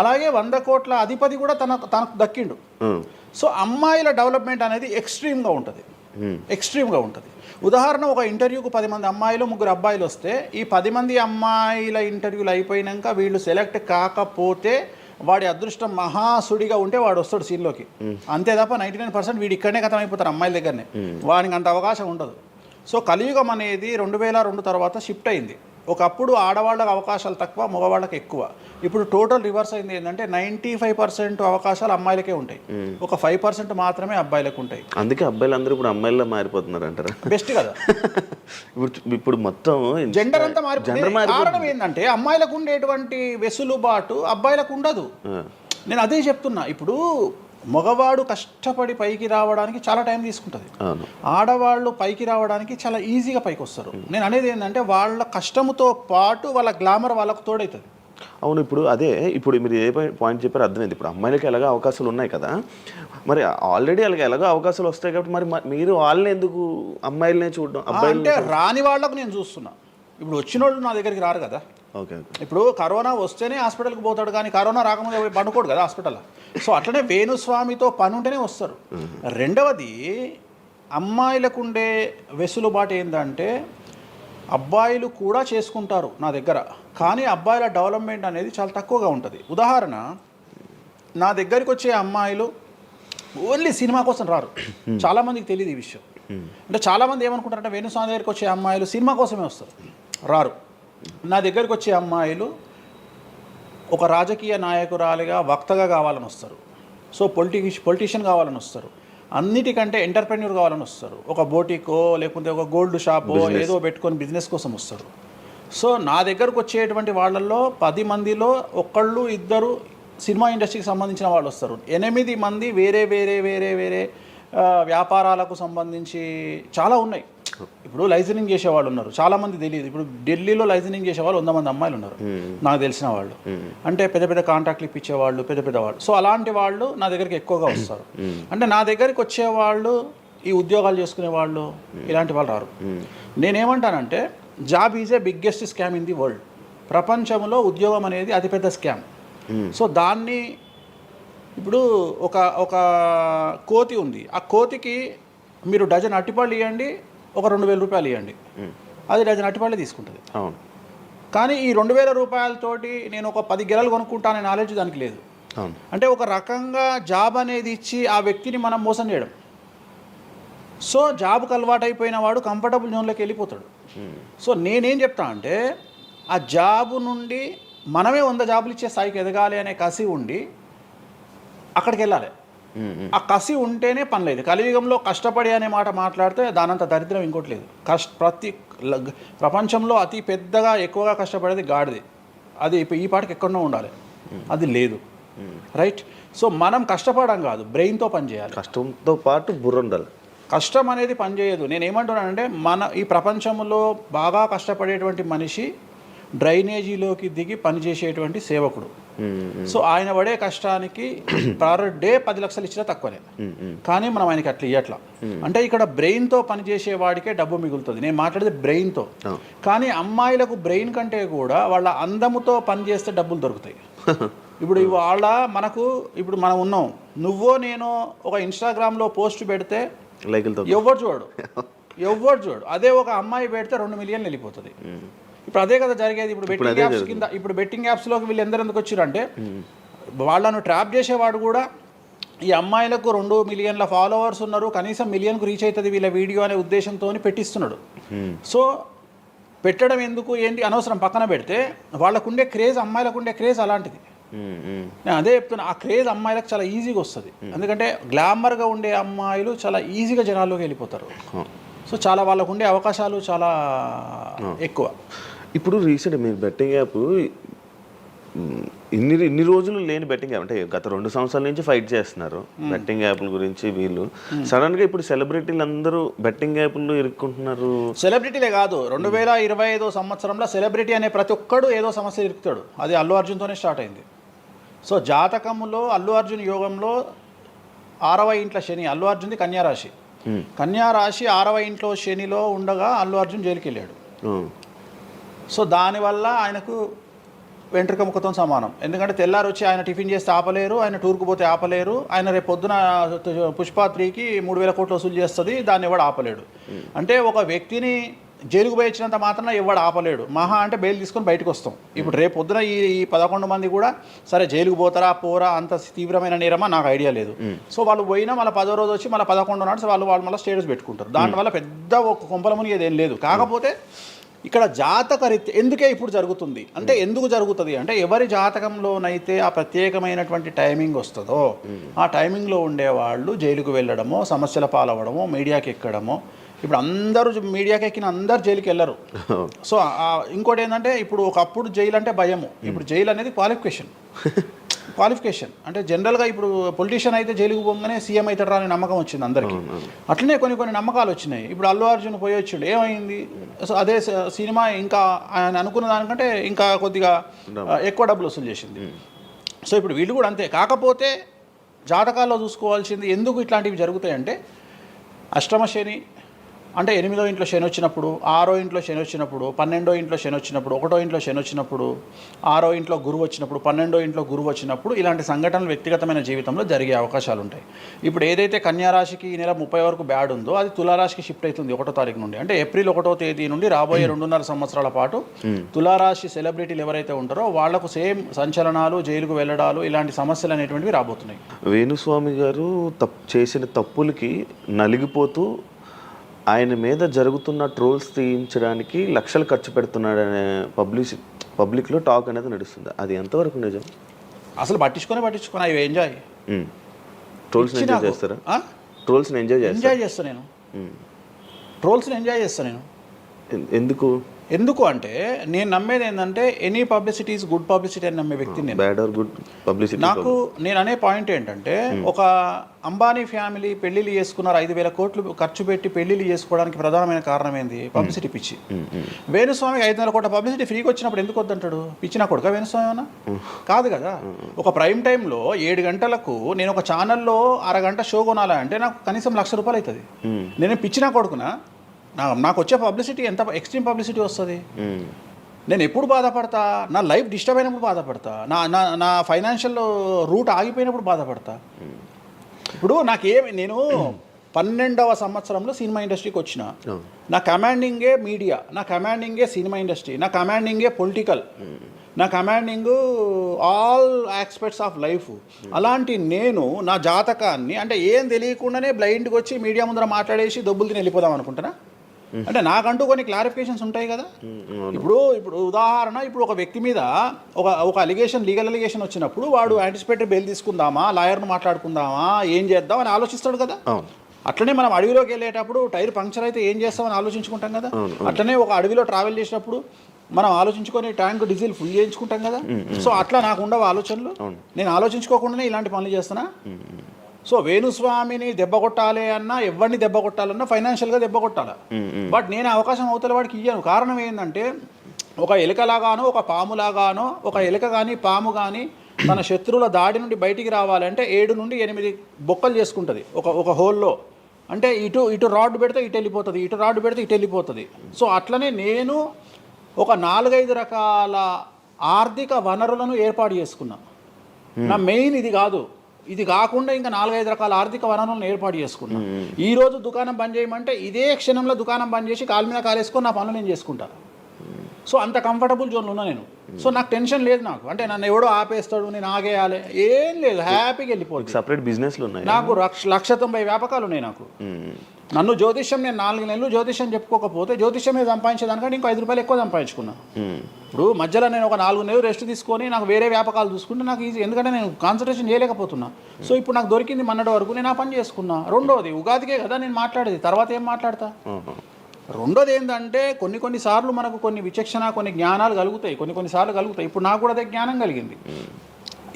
అలాగే 100 కోట్ల అధిపతి కూడా తనకు దక్కిండు. సో అమ్మాయిల డెవలప్మెంట్ అనేది ఎక్స్ట్రీమ్గా ఉంటుంది. ఉదాహరణ, ఒక ఇంటర్వ్యూకు 10 మంది అమ్మాయిలు 3 అబ్బాయిలు వస్తే ఈ 10 మంది అమ్మాయిల ఇంటర్వ్యూలు అయిపోయినాక వీళ్ళు సెలెక్ట్ కాకపోతే వాడి అదృష్టం మహాసుడిగా ఉంటే వాడు వస్తాడు సీన్లోకి. అంతే తప్ప 99% వీడు ఇక్కడనే కథం అయిపోతారు అమ్మాయిల దగ్గరనే, వాడికి అంత అవకాశం ఉండదు. సో కలియుగం అనేది 2002 తర్వాత షిఫ్ట్ అయింది. ఒకప్పుడు ఆడవాళ్ళకి అవకాశాలు తక్కువ, మగవాళ్ళకి ఎక్కువ. ఇప్పుడు టోటల్ రివర్స్ అయింది. ఏంటంటే 95% అవకాశాలు అమ్మాయిలకే ఉంటాయి, ఒక 5% మాత్రమే అబ్బాయిలకు ఉంటాయి. అందుకే అబ్బాయిలు అందరూ ఇప్పుడు అమ్మాయిల్లో మారిపోతున్నారు అంటారా? బెస్ట్ కదా. ఇప్పుడు మొత్తం జెండర్ అంతా మారిపోయింది. కారణం ఏంటంటే అమ్మాయిలకు ఉండేటువంటి వెసులుబాటు అబ్బాయిలకు ఉండదు. నేను అదే చెప్తున్నా. ఇప్పుడు మగవాడు కష్టపడి పైకి రావడానికి చాలా టైం తీసుకుంటుంది, ఆడవాళ్ళు పైకి రావడానికి చాలా ఈజీగా పైకి వస్తారు. నేను అనేది ఏంటంటే వాళ్ళ కష్టముతో పాటు వాళ్ళ గ్లామర్ వాళ్ళకు తోడవుతుంది. అవును, ఇప్పుడు మీరు ఏ పాయింట్ చెప్పారో అర్థమైంది. ఇప్పుడు అమ్మాయిలకి ఎలాగో అవకాశాలు ఉన్నాయి కదా, మరి ఆల్రెడీ వాళ్ళకి ఎలాగో అవకాశాలు వస్తాయి కాబట్టి మరి మీరు వాళ్ళని ఎందుకు అమ్మాయిలనే చూడడం? అబ్బాయిలు అంటే రాని వాళ్ళకు నేను చూస్తున్నా. ఇప్పుడు వచ్చిన వాళ్ళు నా దగ్గరికి రారు కదా. ఇప్పుడు కరోనా వస్తేనే హాస్పిటల్కి పోతాడు, కానీ కరోనా రాకముందే పండుకోడు కదా హాస్పిటల్. సో అట్లనే వేణుస్వామితో పని ఉంటేనే వస్తారు. రెండవది, అమ్మాయిలకు ఉండే వెసులుబాటు ఏంటంటే అబ్బాయిలు కూడా చేసుకుంటారు నా దగ్గర, కానీ అబ్బాయిల డెవలప్మెంట్ అనేది చాలా తక్కువగా ఉంటుంది. ఉదాహరణ, నా దగ్గరికి వచ్చే అమ్మాయిలు ఓన్లీ సినిమా కోసం రారు. చాలామందికి తెలియదు ఈ విషయం. అంటే చాలామంది ఏమనుకుంటారంటే వేణుస్వామి దగ్గరికి వచ్చే అమ్మాయిలు సినిమా కోసమే వస్తారు, రారు. నా దగ్గరికి వచ్చే అమ్మాయిలు ఒక రాజకీయ నాయకురాలిగా వక్తగా కావాలని వస్తారు. సో పొలిటీషియన్ కావాలని వస్తారు. అన్నిటికంటే ఎంటర్ప్రెన్యూర్ కావాలని వస్తారు. ఒక బోటికో లేకపోతే ఒక గోల్డ్ షాపో ఏదో పెట్టుకొని బిజినెస్ కోసం వస్తారు. సో నా దగ్గరకు వచ్చేటువంటి వాళ్ళల్లో 10 మందిలో ఒకళ్ళు ఇద్దరు సినిమా ఇండస్ట్రీకి సంబంధించిన వాళ్ళు వస్తారు. 8 మంది వేరే వేరే వేరే వేరే వ్యాపారాలకు సంబంధించి చాలా ఉన్నాయి. ఇప్పుడు లైసెన్సింగ్ చేసేవాళ్ళు ఉన్నారు, చాలామంది తెలియదు. ఇప్పుడు ఢిల్లీలో లైసెన్సింగ్ చేసేవాళ్ళు 100 మంది అమ్మాయిలు ఉన్నారు నాకు తెలిసిన వాళ్ళు. అంటే పెద్ద పెద్ద కాంట్రాక్ట్లు ఇప్పించేవాళ్ళు, పెద్ద పెద్ద వాళ్ళు. సో అలాంటి వాళ్ళు నా దగ్గరికి ఎక్కువగా వస్తారు. అంటే నా దగ్గరికి వచ్చేవాళ్ళు ఈ ఉద్యోగాలు చేసుకునే వాళ్ళు ఇలాంటి వాళ్ళు రారు. నేనేమంటానంటే job is a biggest scam in the world. ప్రపంచంలో ఉద్యోగం అనేది అతిపెద్ద స్కామ్. సో దాన్ని ఇప్పుడు ఒక కోతి ఉంది, ఆ కోతికి మీరు డజన్ అట్టిపళ్ళు ఇవ్వండి, ఒక 2000 రూపాయలు ఇవ్వండి, అది డజన్ అట్టిపళ్ళే తీసుకుంటుంది. కానీ ఈ 2000 రూపాయలతోటి నేను ఒక 10 గెలలు కొనుక్కుంటానే నాలెడ్జ్ దానికి లేదు. అంటే ఒక రకంగా జాబ్ అనేది ఇచ్చి ఆ వ్యక్తిని మనం మోసం చేయడం. సో జాబ్కి అలవాటు అయిపోయిన వాడు కంఫర్టబుల్ జోన్లోకి వెళ్ళిపోతాడు. సో నేనేం చెప్తా అంటే ఆ జాబు నుండి మనమే 100 జాబులు ఇచ్చే స్థాయికి ఎదగాలి అనే కసి ఉండి అక్కడికి వెళ్ళాలి. ఆ కసి ఉంటేనే పని లేదు. కలియుగంలో కష్టపడి అనే మాట మాట్లాడితే దానంత దరిద్రం ఇంకోటి లేదు. ప్రపంచంలో అతి పెద్దగా ఎక్కువగా కష్టపడేది గాడిది. అది ఈ పాటికి ఎక్కడో ఉండాలి, అది లేదు. రైట్. సో మనం కష్టపడడం కాదు, బ్రెయిన్తో పని చేయాలి. కష్టంతో పాటు బుర్ర ఉండాలి. కష్టం అనేది పనిచేయదు. నేను ఏమంటున్నానంటే ఈ ప్రపంచంలో బాగా కష్టపడేటువంటి మనిషి డ్రైనేజీలోకి దిగి పనిచేసేటువంటి సేవకుడు. సో ఆయన పడే కష్టానికి పర్ డే 10 లక్షలు ఇచ్చినా తక్కువనే. కానీ మనం ఆయనకి అట్లా ఇవ్వట్లా. అంటే ఇక్కడ బ్రెయిన్తో పనిచేసే వాడికే డబ్బు మిగులుతుంది. నేను మాట్లాడేది బ్రెయిన్తో. కానీ అమ్మాయిలకు బ్రెయిన్ కంటే కూడా వాళ్ళ అందముతో పనిచేస్తే డబ్బులు దొరుకుతాయి. ఇప్పుడు ఇప్పుడు మనం ఉన్నాం, నువ్వో నేను ఒక ఇన్స్టాగ్రామ్లో పోస్ట్ పెడితే ఎవరు చూడు. అదే ఒక అమ్మాయి పెడితే 2 మిలియన్లు వెళ్ళిపోతుంది. ఇప్పుడు అదే కదా జరిగేది. ఇప్పుడు బెట్టింగ్ యాప్స్లోకి వీళ్ళు ఎందుకు వచ్చారంటే వాళ్ళను ట్రాప్ చేసేవాడు కూడా ఈ అమ్మాయిలకు 2 మిలియన్ల ఫాలోవర్స్ ఉన్నారు, కనీసం మిలియన్కు రీచ్ అవుతుంది వీళ్ళ వీడియో అనే ఉద్దేశంతో పెట్టిస్తున్నాడు. సో పెట్టడం ఎందుకు ఏంటి అనవసరం పక్కన పెడితే వాళ్ళకుండే క్రేజ్, అమ్మాయిలకు క్రేజ్ అలాంటిది. నేను అదే చెప్తున్నా, ఆ క్రేజ్ అమ్మాయిలకు చాలా ఈజీగా వస్తుంది. ఎందుకంటే గ్లామర్గా ఉండే అమ్మాయిలు చాలా ఈజీగా జనాల్లోకి వెళ్ళిపోతారు. సో చాలా వాళ్ళకు ఉండే అవకాశాలు చాలా ఎక్కువ. ఇప్పుడు రీసెంట్ మీరు బెట్టింగ్ యాప్ ఇన్ని రోజులు లేని బెట్టింగ్ యాప్, అంటే గత 2 సంవత్సరాల నుంచి ఫైట్ చేస్తున్నారు బెట్టింగ్ యాప్ల గురించి. వీళ్ళు సడన్గా ఇప్పుడు సెలబ్రిటీలు అందరూ బెట్టింగ్ యాప్లు ఇరుక్కుంటున్నారు. సెలబ్రిటీలే కాదు, 2025 సంవత్సరంలో సెలబ్రిటీ అనే ప్రతి ఒక్కడు ఏదో సమస్య ఇరుకుతాడు. అది అల్లు అర్జున్తోనే స్టార్ట్ అయింది. సో జాతకంలో అల్లు అర్జున్ యోగంలో 6వ ఇంట్లో శని, అల్లు అర్జున్ది కన్యారాశి. కన్యారాశి 6వ ఇంట్లో శనిలో ఉండగా అల్లు అర్జున్ జైలుకి వెళ్ళాడు. సో దానివల్ల ఆయనకు వెంట్రుక ముక్కతో సమానం. ఎందుకంటే తెల్లారు వచ్చి ఆయన టిఫిన్ చేస్తే ఆపలేరు, ఆయన టూర్కు పోతే ఆపలేరు, ఆయన రేపు పొద్దున పుష్ప 3కి 3000 కోట్లు వసూలు చేస్తుంది, దాన్ని ఎవడు ఆపలేడు. అంటే ఒక వ్యక్తిని జైలుకు పోయి ఇచ్చినంత మాత్రం ఎవడు ఆపలేడు. మహా అంటే బెయిల్ తీసుకొని బయటకు వస్తాం. ఇప్పుడు రేపు పొద్దున ఈ 11 మంది కూడా సరే జైలుకు పోతారా పోరా అంత తీవ్రమైన నేరమా నాకు ఐడియా లేదు. సో వాళ్ళు పోయినా మళ్ళీ 10వ రోజు వచ్చి మళ్ళీ 11 నాడు వాళ్ళు మళ్ళీ స్టేటస్ పెట్టుకుంటారు. దానివల్ల పెద్ద ఒక కొంపల మునిగేది ఏం లేదు. కాకపోతే ఇక్కడ జాతక రీత్యా ఎందుకే ఇప్పుడు జరుగుతుంది అంటే, ఎందుకు జరుగుతుంది అంటే ఎవరి జాతకంలోనైతే ఆ ప్రత్యేకమైనటువంటి టైమింగ్ వస్తుందో ఆ టైమింగ్లో ఉండేవాళ్ళు జైలుకు వెళ్ళడమో, సమస్యల పాలవడమో, మీడియాకి ఎక్కడమో. ఇప్పుడు అందరూ మీడియాకి ఎక్కిన అందరు జైలుకి వెళ్ళరు. సో ఇంకోటి ఏంటంటే, ఇప్పుడు ఒకప్పుడు జైలు అంటే భయము, ఇప్పుడు జైలు అనేది క్వాలిఫికేషన్. అంటే జనరల్గా ఇప్పుడు పొలిటీషియన్ అయితే జైలుకు పోగానే సీఎం అవుతాడు అనే నమ్మకం వచ్చింది అందరికీ. అట్లనే కొన్ని నమ్మకాలు వచ్చినాయి. ఇప్పుడు అల్లు అర్జున్ పోయి వచ్చాడు, ఏమైంది? సో అదే సినిమా ఇంకా ఆయన అనుకున్న దానికంటే ఇంకా కొద్దిగా ఎక్కువ డబ్బులు వసూలు చేసింది. సో ఇప్పుడు వీళ్ళు కూడా అంతే. కాకపోతే జాతకాల్లో చూసుకోవాల్సింది ఎందుకు ఇట్లాంటివి జరుగుతాయంటే, అష్టమ శని అంటే 8వ ఇంట్లో శని వచ్చినప్పుడు, 6వ ఇంట్లో శని వచ్చినప్పుడు, 12వ ఇంట్లో శని వచ్చినప్పుడు, 1వ ఇంట్లో శని వచ్చినప్పుడు, 6వ ఇంట్లో గురువు వచ్చినప్పుడు, 12వ ఇంట్లో గురువు వచ్చినప్పుడు ఇలాంటి సంఘటనలు వ్యక్తిగతమైన జీవితంలో జరిగే అవకాశాలు ఉంటాయి. ఇప్పుడు ఏదైతే కన్యా రాశికి ఈ నెల 30 వరకు బ్యాడ్ ఉందో అది తులారాశికి షిఫ్ట్ అవుతుంది 1వ తారీఖు నుండి. అంటే ఏప్రిల్ 1వ తేదీ నుండి రాబోయే 2.5 సంవత్సరాల పాటు తులారాశి సెలబ్రిటీలు ఎవరైతే ఉంటారో వాళ్లకు సేమ్ సంచలనాలు, జైలుకు వెళ్ళడాలు, ఇలాంటి సమస్యలు అనేటువంటివి రాబోతున్నాయి. వేణుస్వామి గారు చేసిన తప్పులకి నలిగిపోతూ ఆయన మీద జరుగుతున్న ట్రోల్స్ తీయించడానికి లక్షలు ఖర్చు పెడుతున్నాడనే పబ్లిక్లో టాక్ అనేది నడుస్తుంది. అది ఎంతవరకు నిజం? అసలు పట్టించుకొని అవి ఎంజాయ్. ట్రోల్స్ని ఎంజాయ్ చేస్తారా? ట్రోల్స్ని ఎంజాయ్ చేస్తాను నేను. ట్రోల్స్ని ఎంజాయ్ చేస్తాను నేను. ఎందుకు అంటే నేను నమ్మేది ఏంటంటే any publicity is good publicity అని నమ్మే వ్యక్తిని నేను. బ్యాడ్ ఆర్ గుడ్ పబ్లిసిటీ నేను అనే పాయింట్ ఏంటంటే ఒక అంబానీ ఫ్యామిలీ పెళ్లిళ్ళు చేసుకున్నారు, 5,000 కోట్లు ఖర్చు పెట్టి పెళ్లిళ్ళు చేసుకోవడానికి ప్రధానమైన కారణం ఏంది? పబ్లిసిటీ పిచ్చి. వేణుస్వామికి 500 కోట్ల పబ్లిసిటీ ఫ్రీగా వచ్చినప్పుడు ఎందుకు వద్దంటాడు? పిచ్చిన కొడుక వేణుస్వామి అన్న కాదు కదా. ఒక ప్రైమ్ టైంలో 7 గంటలకు నేను ఒక ఛానల్లో అరగంట షో కొనాలంటే నాకు కనీసం ₹1,00,000 అవుతుంది. నేను పిచ్చిన కొడుకునా? నాకు వచ్చే పబ్లిసిటీ ఎంత ఎక్స్ట్రీమ్ పబ్లిసిటీ వస్తుంది. నేను ఎప్పుడు బాధపడతా? నా లైఫ్ డిస్టర్బ్ అయినప్పుడు బాధపడతా, నా ఫైనాన్షియల్ రూట్ ఆగిపోయినప్పుడు బాధపడతా. ఇప్పుడు నేను 12వ సంవత్సరంలో సినిమా ఇండస్ట్రీకి వచ్చిన. నా కమాండింగే మీడియా, నా కమాండింగే సినిమా ఇండస్ట్రీ, నా కమాండింగే పొలిటికల్, నా commanding all aspects of life. అలాంటి నేను నా జాతకాన్ని అంటే ఏం తెలియకుండానే బ్లైండ్గా వచ్చి మీడియా ముందర మాట్లాడేసి దొబ్బులు తిని వెళ్ళిపోదాం అనుకుంటున్నా? అంటే నాకంటూ కొన్ని క్లారిఫికేషన్స్ ఉంటాయి కదా. ఇప్పుడు ఉదాహరణ, ఇప్పుడు ఒక వ్యక్తి మీద ఒక లీగల్ అలిగేషన్ వచ్చినప్పుడు వాడు యాంటిసిపేటరీ బెయిల్ తీసుకుందామా, లాయర్ను మాట్లాడుకుందామా, ఏం చేద్దాం అని ఆలోచిస్తాడు కదా. అట్లనే మనం అడవిలోకి వెళ్ళేటప్పుడు టైర్ పంక్చర్ అయితే ఏం చేస్తామని ఆలోచించుకుంటాం కదా. అట్లనే ఒక అడవిలో ట్రావెల్ చేసినప్పుడు మనం ఆలోచించుకొని ట్యాంక్ డీజిల్ ఫుల్ చేయించుకుంటాం కదా. సో అట్లా నాకు ఉండవు ఆలోచనలు. నేను ఆలోచించుకోకుండానే ఇలాంటి పనులు చేస్తున్నా. సో వేణుస్వామిని దెబ్బ కొట్టాలి అన్నా, ఎవరిని దెబ్బ కొట్టాలన్నా ఫైనాన్షియల్గా దెబ్బ కొట్టాలి. బట్ నేను అవకాశం అవతల వాడికి ఇయ్యాను. కారణం ఏంటంటే ఒక ఎలుకలాగానో ఒక పాములాగానో, ఒక ఎలుక కానీ పాము కానీ తన శత్రువుల దాడి నుండి బయటికి రావాలంటే 7 నుండి 8 బొక్కలు చేసుకుంటుంది ఒక హోల్లో. అంటే ఇటు రాడ్ పెడితే ఇటు వెళ్ళిపోతుంది, ఇటు రాడ్ పెడితే ఇటు వెళ్ళిపోతుంది. సో అట్లనే నేను ఒక 4-5 రకాల ఆర్థిక వనరులను ఏర్పాటు చేసుకున్నా. నా మెయిన్ ఇది కాదు. ఇది కాకుండా ఇంకా 4-5 రకాల ఆర్థిక వనరులను ఏర్పాటు చేసుకున్నా. ఈ రోజు దుకాణం బంద్ చేయమంటే ఇదే క్షణంలో దుకాణం బంద్ చేసి కాలు మీద కాలేసుకొని నా పనులు నేను చేసుకుంటాను. సో అంత కంఫర్టబుల్ జోన్లో ఉన్నా నేను. సో నాకు టెన్షన్ లేదు. నాకు అంటే నన్ను ఎవడో ఆపేస్తాడు, నేను ఆగేయాలి ఏం లేదు, హ్యాపీగా వెళ్ళిపోతుంది. సపరేట్ బిజినెస్లు ఉన్నాయి నాకు. 190 వ్యాపకాలు ఉన్నాయి నాకు. నన్ను జ్యోతిష్యం, నేను 4 నెలలు జ్యోతిష్యం చెప్పుకోకపోతే జ్యోతిష్యం మీద సంపాదించేదానికంటే ఇంకో ₹5 ఎక్కువ సంపాదించుకున్నా. ఇప్పుడు మధ్యలో నేను ఒక 4 నెలలు రెస్ట్ తీసుకొని నాకు వేరే వ్యాపకాలు చూసుకుంటే నాకు ఈజీ, ఎందుకంటే నేను కాన్సన్ట్రేషన్ చేయలేకపోతున్నా. సో ఇప్పుడు నాకు దొరికింది మొన్నటి వరకు, నేను ఆ పని చేసుకున్నా. రెండోది ఉగాదికే కదా నేను మాట్లాడేది, తర్వాత ఏం మాట్లాడతా. రెండోది ఏంటంటే కొన్నిసార్లు మనకు కొన్ని విచక్షణ, కొన్ని జ్ఞానాలు కలుగుతాయి, కొన్నిసార్లు కలుగుతాయి. ఇప్పుడు నాకు కూడా అదే జ్ఞానం కలిగింది.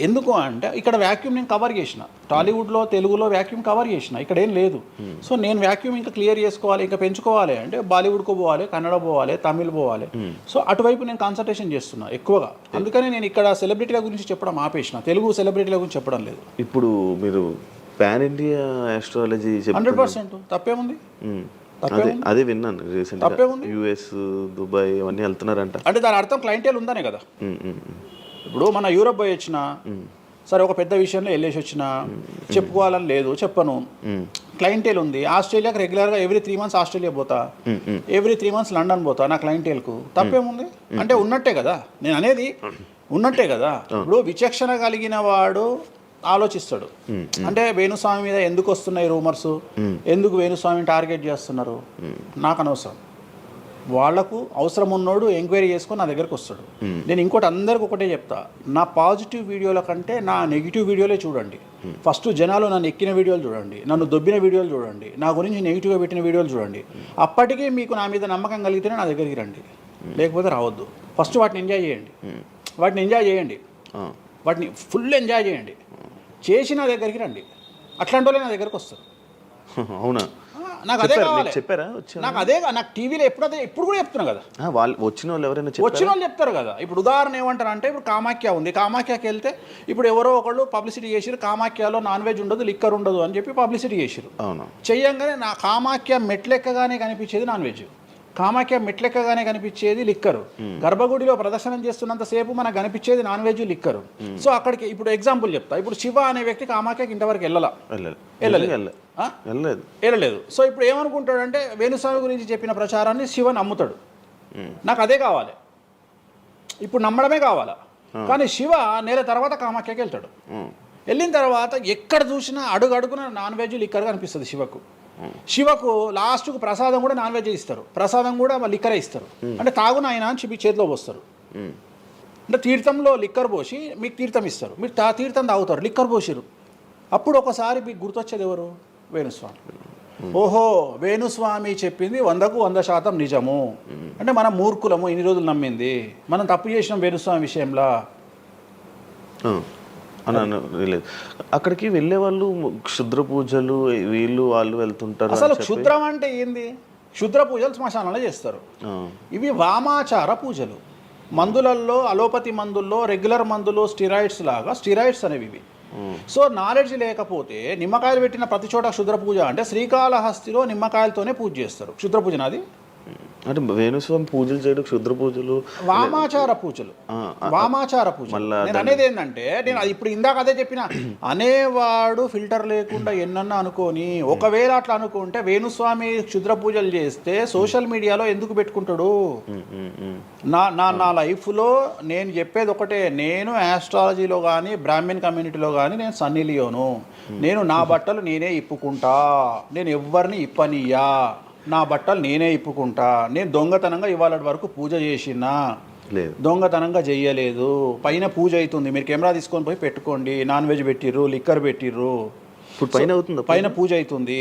ఎందుకు అంటే ఇక్కడ వాక్యూమ్ నేను కవర్ చేసిన, టాలీవుడ్లో తెలుగులో వాక్యూమ్ కవర్ చేసిన, ఇక్కడ ఏం లేదు. సో నేను వాక్యూమ్ ఇంకా క్లియర్ చేసుకోవాలి, ఇంకా పెంచుకోవాలి అంటే బాలీవుడ్కు పోవాలి, కన్నడ పోవాలి, తమిళ్ పోవాలి. సో అటువైపు నేను కాన్సన్ట్రేషన్ చేస్తున్నా ఎక్కువగా. అందుకని నేను ఇక్కడ సెలబ్రిటీల గురించి చెప్పడం ఆపేసిన, తెలుగు సెలబ్రిటీల గురించి చెప్పడం లేదు. ఇప్పుడు మీరు పాన్ ఇండియా ఆస్ట్రాలజీ 100% తప్పేముంది? అదే విన్నాను రీసెంట్. US, దుబాయ్ అవన్నీ వెళ్తున్నారంట. అంటే దాని అర్థం క్లయింటేల్ ఉందనే కదా. ఇప్పుడు మన యూరప్ పోయి వచ్చిన సరే, ఒక పెద్ద విషయంలో వెళ్ళేసి వచ్చిన చెప్పుకోవాలని లేదు, చెప్పను. క్లయింటేల్ ఉంది. ఆస్ట్రేలియాకి రెగ్యులర్గా ఎవ్రీ 3 months ఆస్ట్రేలియా పోతా, ఎవ్రీ 3 months లండన్ పోతా నా క్లయింటేల్కు. తప్పేముంది? అంటే ఉన్నట్టే కదా, నేను అనేది ఉన్నట్టే కదా. ఇప్పుడు విచక్షణ కలిగిన వాడు ఆలోచిస్తాడు. అంటే వేణుస్వామి మీద ఎందుకు వస్తున్నాయి రూమర్స్, ఎందుకు వేణుస్వామిని టార్గెట్ చేస్తున్నారు, నాకు అనవసరం. వాళ్లకు అవసరం ఉన్నోడు ఎంక్వైరీ చేసుకొని నా దగ్గరకు వస్తాడు. నేను ఇంకోటి అందరికి ఒకటే చెప్తా, నా పాజిటివ్ వీడియోల కంటే నా నెగిటివ్ వీడియోలే చూడండి. ఫస్ట్ జనాలు నన్ను ఎక్కిన వీడియోలు చూడండి, నన్ను దొబ్బిన వీడియోలు చూడండి, నా గురించి నెగిటివ్గా పెట్టిన వీడియోలు చూడండి. అప్పటికీ మీకు నా మీద నమ్మకం కలిగితేనే నా దగ్గరికి రండి, లేకపోతే రావద్దు. ఫస్ట్ వాటిని ఎంజాయ్ చేయండి, వాటిని ఫుల్ ఎంజాయ్ చేయండి, చేసి నా దగ్గరికి రండి. అట్లాంటి వాళ్ళే నా దగ్గరకు వస్తారు. అవునా? నాకు అదే కావాలి. చెప్పారా వచ్చి నాకు అదే నాకు టీవీలో ఎప్పుడు కూడా చెప్తున్నా కదా, వాళ్ళు వచ్చిన వాళ్ళు ఎవరైనా వచ్చిన వాళ్ళు చెప్తారు కదా. ఇప్పుడు ఉదాహరణ ఏమంటారు అంటే, ఇప్పుడు కామాఖ్య ఉంది, కామాఖ్యకి వెళ్తే ఇప్పుడు ఎవరో ఒకళ్ళు పబ్లిసిటీ చేసిరు, కామాఖ్యలో నాన్ వెజ్ ఉండదు, లిక్కర్ ఉండదు అని చెప్పి పబ్లిసిటీ చేసిరు. అవును, చెయ్యంగానే నా కామాఖ్య మెట్లెక్కగానే కనిపించేది నాన్ వెజ్, కామాఖ్య మెట్లెక్కగానే కనిపించేది లిక్కరు, గర్భగుడిలో ప్రదర్శనం చేస్తున్నంతసేపు మనకు కనిపించేది నాన్ వెజ్, లిక్కరు. సో అక్కడికి ఇప్పుడు ఎగ్జాంపుల్ చెప్తా. ఇప్పుడు శివ అనే వ్యక్తి కామాఖ్యకి ఇంతవరకు వెళ్ళలేదు. సో ఇప్పుడు ఏమనుకుంటాడంటే, వేణుస్వామి గురించి చెప్పిన ప్రచారాన్ని శివ నమ్ముతాడు. నాకు అదే కావాలి, ఇప్పుడు నమ్మడమే కావాలా. కానీ శివ నెల తర్వాత కామాఖ్యకి వెళ్తాడు. వెళ్ళిన తర్వాత ఎక్కడ చూసినా అడుగున నాన్ వెజ్, లిక్కర్ కనిపిస్తుంది శివకు. శివకు లాస్ట్కు ప్రసాదం కూడా నాన్ వెజ్ ఇస్తారు, ప్రసాదం కూడా లిక్కరే ఇస్తారు. అంటే తాగున ఆయన అని చెప్పి చేతిలో పోస్తారు. అంటే తీర్థంలో లిక్కర్ పోసి మీకు తీర్థం ఇస్తారు, మీరు తీర్థం తాగుతారు, లిక్కర్ పోసిరు. అప్పుడు ఒకసారి మీకు గుర్తొచ్చేది ఎవరు? వేణుస్వామి. ఓహో, వేణుస్వామి చెప్పింది 100% నిజము. అంటే మనం మూర్ఖులము, ఇన్ని రోజులు నమ్మింది, మనం తప్పు చేసినాం వేణుస్వామి విషయంలో అని లేదు. అక్కడికి వెళ్ళే వాళ్ళు క్షుద్ర పూజలు వీళ్ళు వాళ్ళు వెళ్తుంటారు. అసలు క్షుద్రం అంటే ఏంది? క్షుద్ర పూజలు శ్మశానంలో చేస్తారు. ఇవి వామాచార పూజలు. మందులలో, అలోపతి మందుల్లో రెగ్యులర్ మందులు స్టిరాయిడ్స్ లాగా స్టిరాయిడ్స్ అనేవి ఇవి. సో నాలెడ్జ్ లేకపోతే నిమ్మకాయలు పెట్టిన ప్రతి చోట క్షుద్ర పూజ అంటే, శ్రీకాళహస్తిలో నిమ్మకాయలతోనే పూజ చేస్తారు. క్షుద్ర పూజ నాది అంటే వేణుస్వామి పూజలు చేయడం క్షుద్ర పూజలు, వామాచార పూజలు. వామాచార పూజ నేను అనేది ఏంటంటే, నేను ఇప్పుడు ఇందాక అదే చెప్పిన, అనేవాడు ఫిల్టర్ లేకుండా ఎన్నన్నా అనుకోని, ఒకవేళ అట్లా అనుకుంటే వేణుస్వామి క్షుద్ర పూజలు చేస్తే సోషల్ మీడియాలో ఎందుకు పెట్టుకుంటాడు? నా లైఫ్లో నేను చెప్పేది ఒకటే, నేను ఆస్ట్రాలజీలో కానీ బ్రాహ్మణ్ కమ్యూనిటీలో కానీ నేను సన్నీ లియోను. నేను నా బట్టలు నేనే ఇప్పుకుంటా, నేను ఎవ్వరిని ఇప్పనియ్యా, నా బట్టలు నేనే ఇప్పుకుంటా. నేను దొంగతనంగా ఇవాళ వరకు పూజ చేసినా, దొంగతనంగా చెయ్యలేదు. పైన పూజ అవుతుంది, మీరు కెమెరా తీసుకొని పోయి పెట్టుకోండి. నాన్ వెజ్ పెట్టిర్రు, లిక్కర్ పెట్టిర్రు, పైన పూజ అవుతుంది.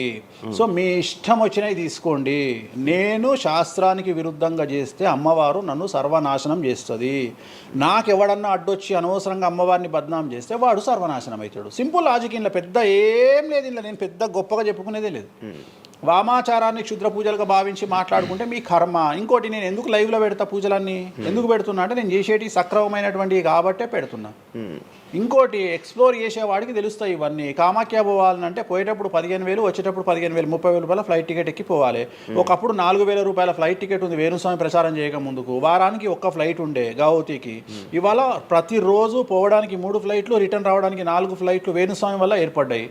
సో మీ ఇష్టం వచ్చినవి తీసుకోండి. నేను శాస్త్రానికి విరుద్ధంగా చేస్తే అమ్మవారు నన్ను సర్వనాశనం చేస్తుంది. నాకు ఎవడన్నా అడ్డొచ్చి అనవసరంగా అమ్మవారిని బద్నాం చేస్తే వాడు సర్వనాశనం అవుతాడు. Simple logic. ఇంట్లో పెద్ద ఏం లేదు, ఇంట్లో నేను పెద్ద గొప్పగా చెప్పుకునేదే లేదు. వామాచారాన్ని క్షుద్ర పూజలుగా భావించి మాట్లాడుకుంటే మీ కర్మ. ఇంకోటి, నేను ఎందుకు లైవ్లో పెడతా పూజలన్నీ? ఎందుకు పెడుతున్నా అంటే, నేను చేసేటి సక్రమమైనటువంటివి కాబట్టే పెడుతున్నా. ఇంకోటి, ఎక్స్ప్లోర్ చేసేవాడికి తెలుస్తాయి ఇవన్నీ. కామాఖ్య పోవాలంటే పోయేటప్పుడు 15,000, వచ్చేటప్పుడు 15,000, 30,000 రూపాయల ఫ్లైట్ టికెట్ ఎక్కి పోవాలి. ఒకప్పుడు 4,000 రూపాయల ఫ్లైట్ టికెట్ ఉంది వేణుస్వామి ప్రచారం చేయక ముందుకు. వారానికి ఒక్క ఫ్లైట్ ఉండే గౌహతికి. ఇవాళ ప్రతిరోజు పోవడానికి 3 ఫ్లైట్లు, రిటర్న్ రావడానికి 4 ఫ్లైట్లు వేణుస్వామి వల్ల ఏర్పడ్డాయి.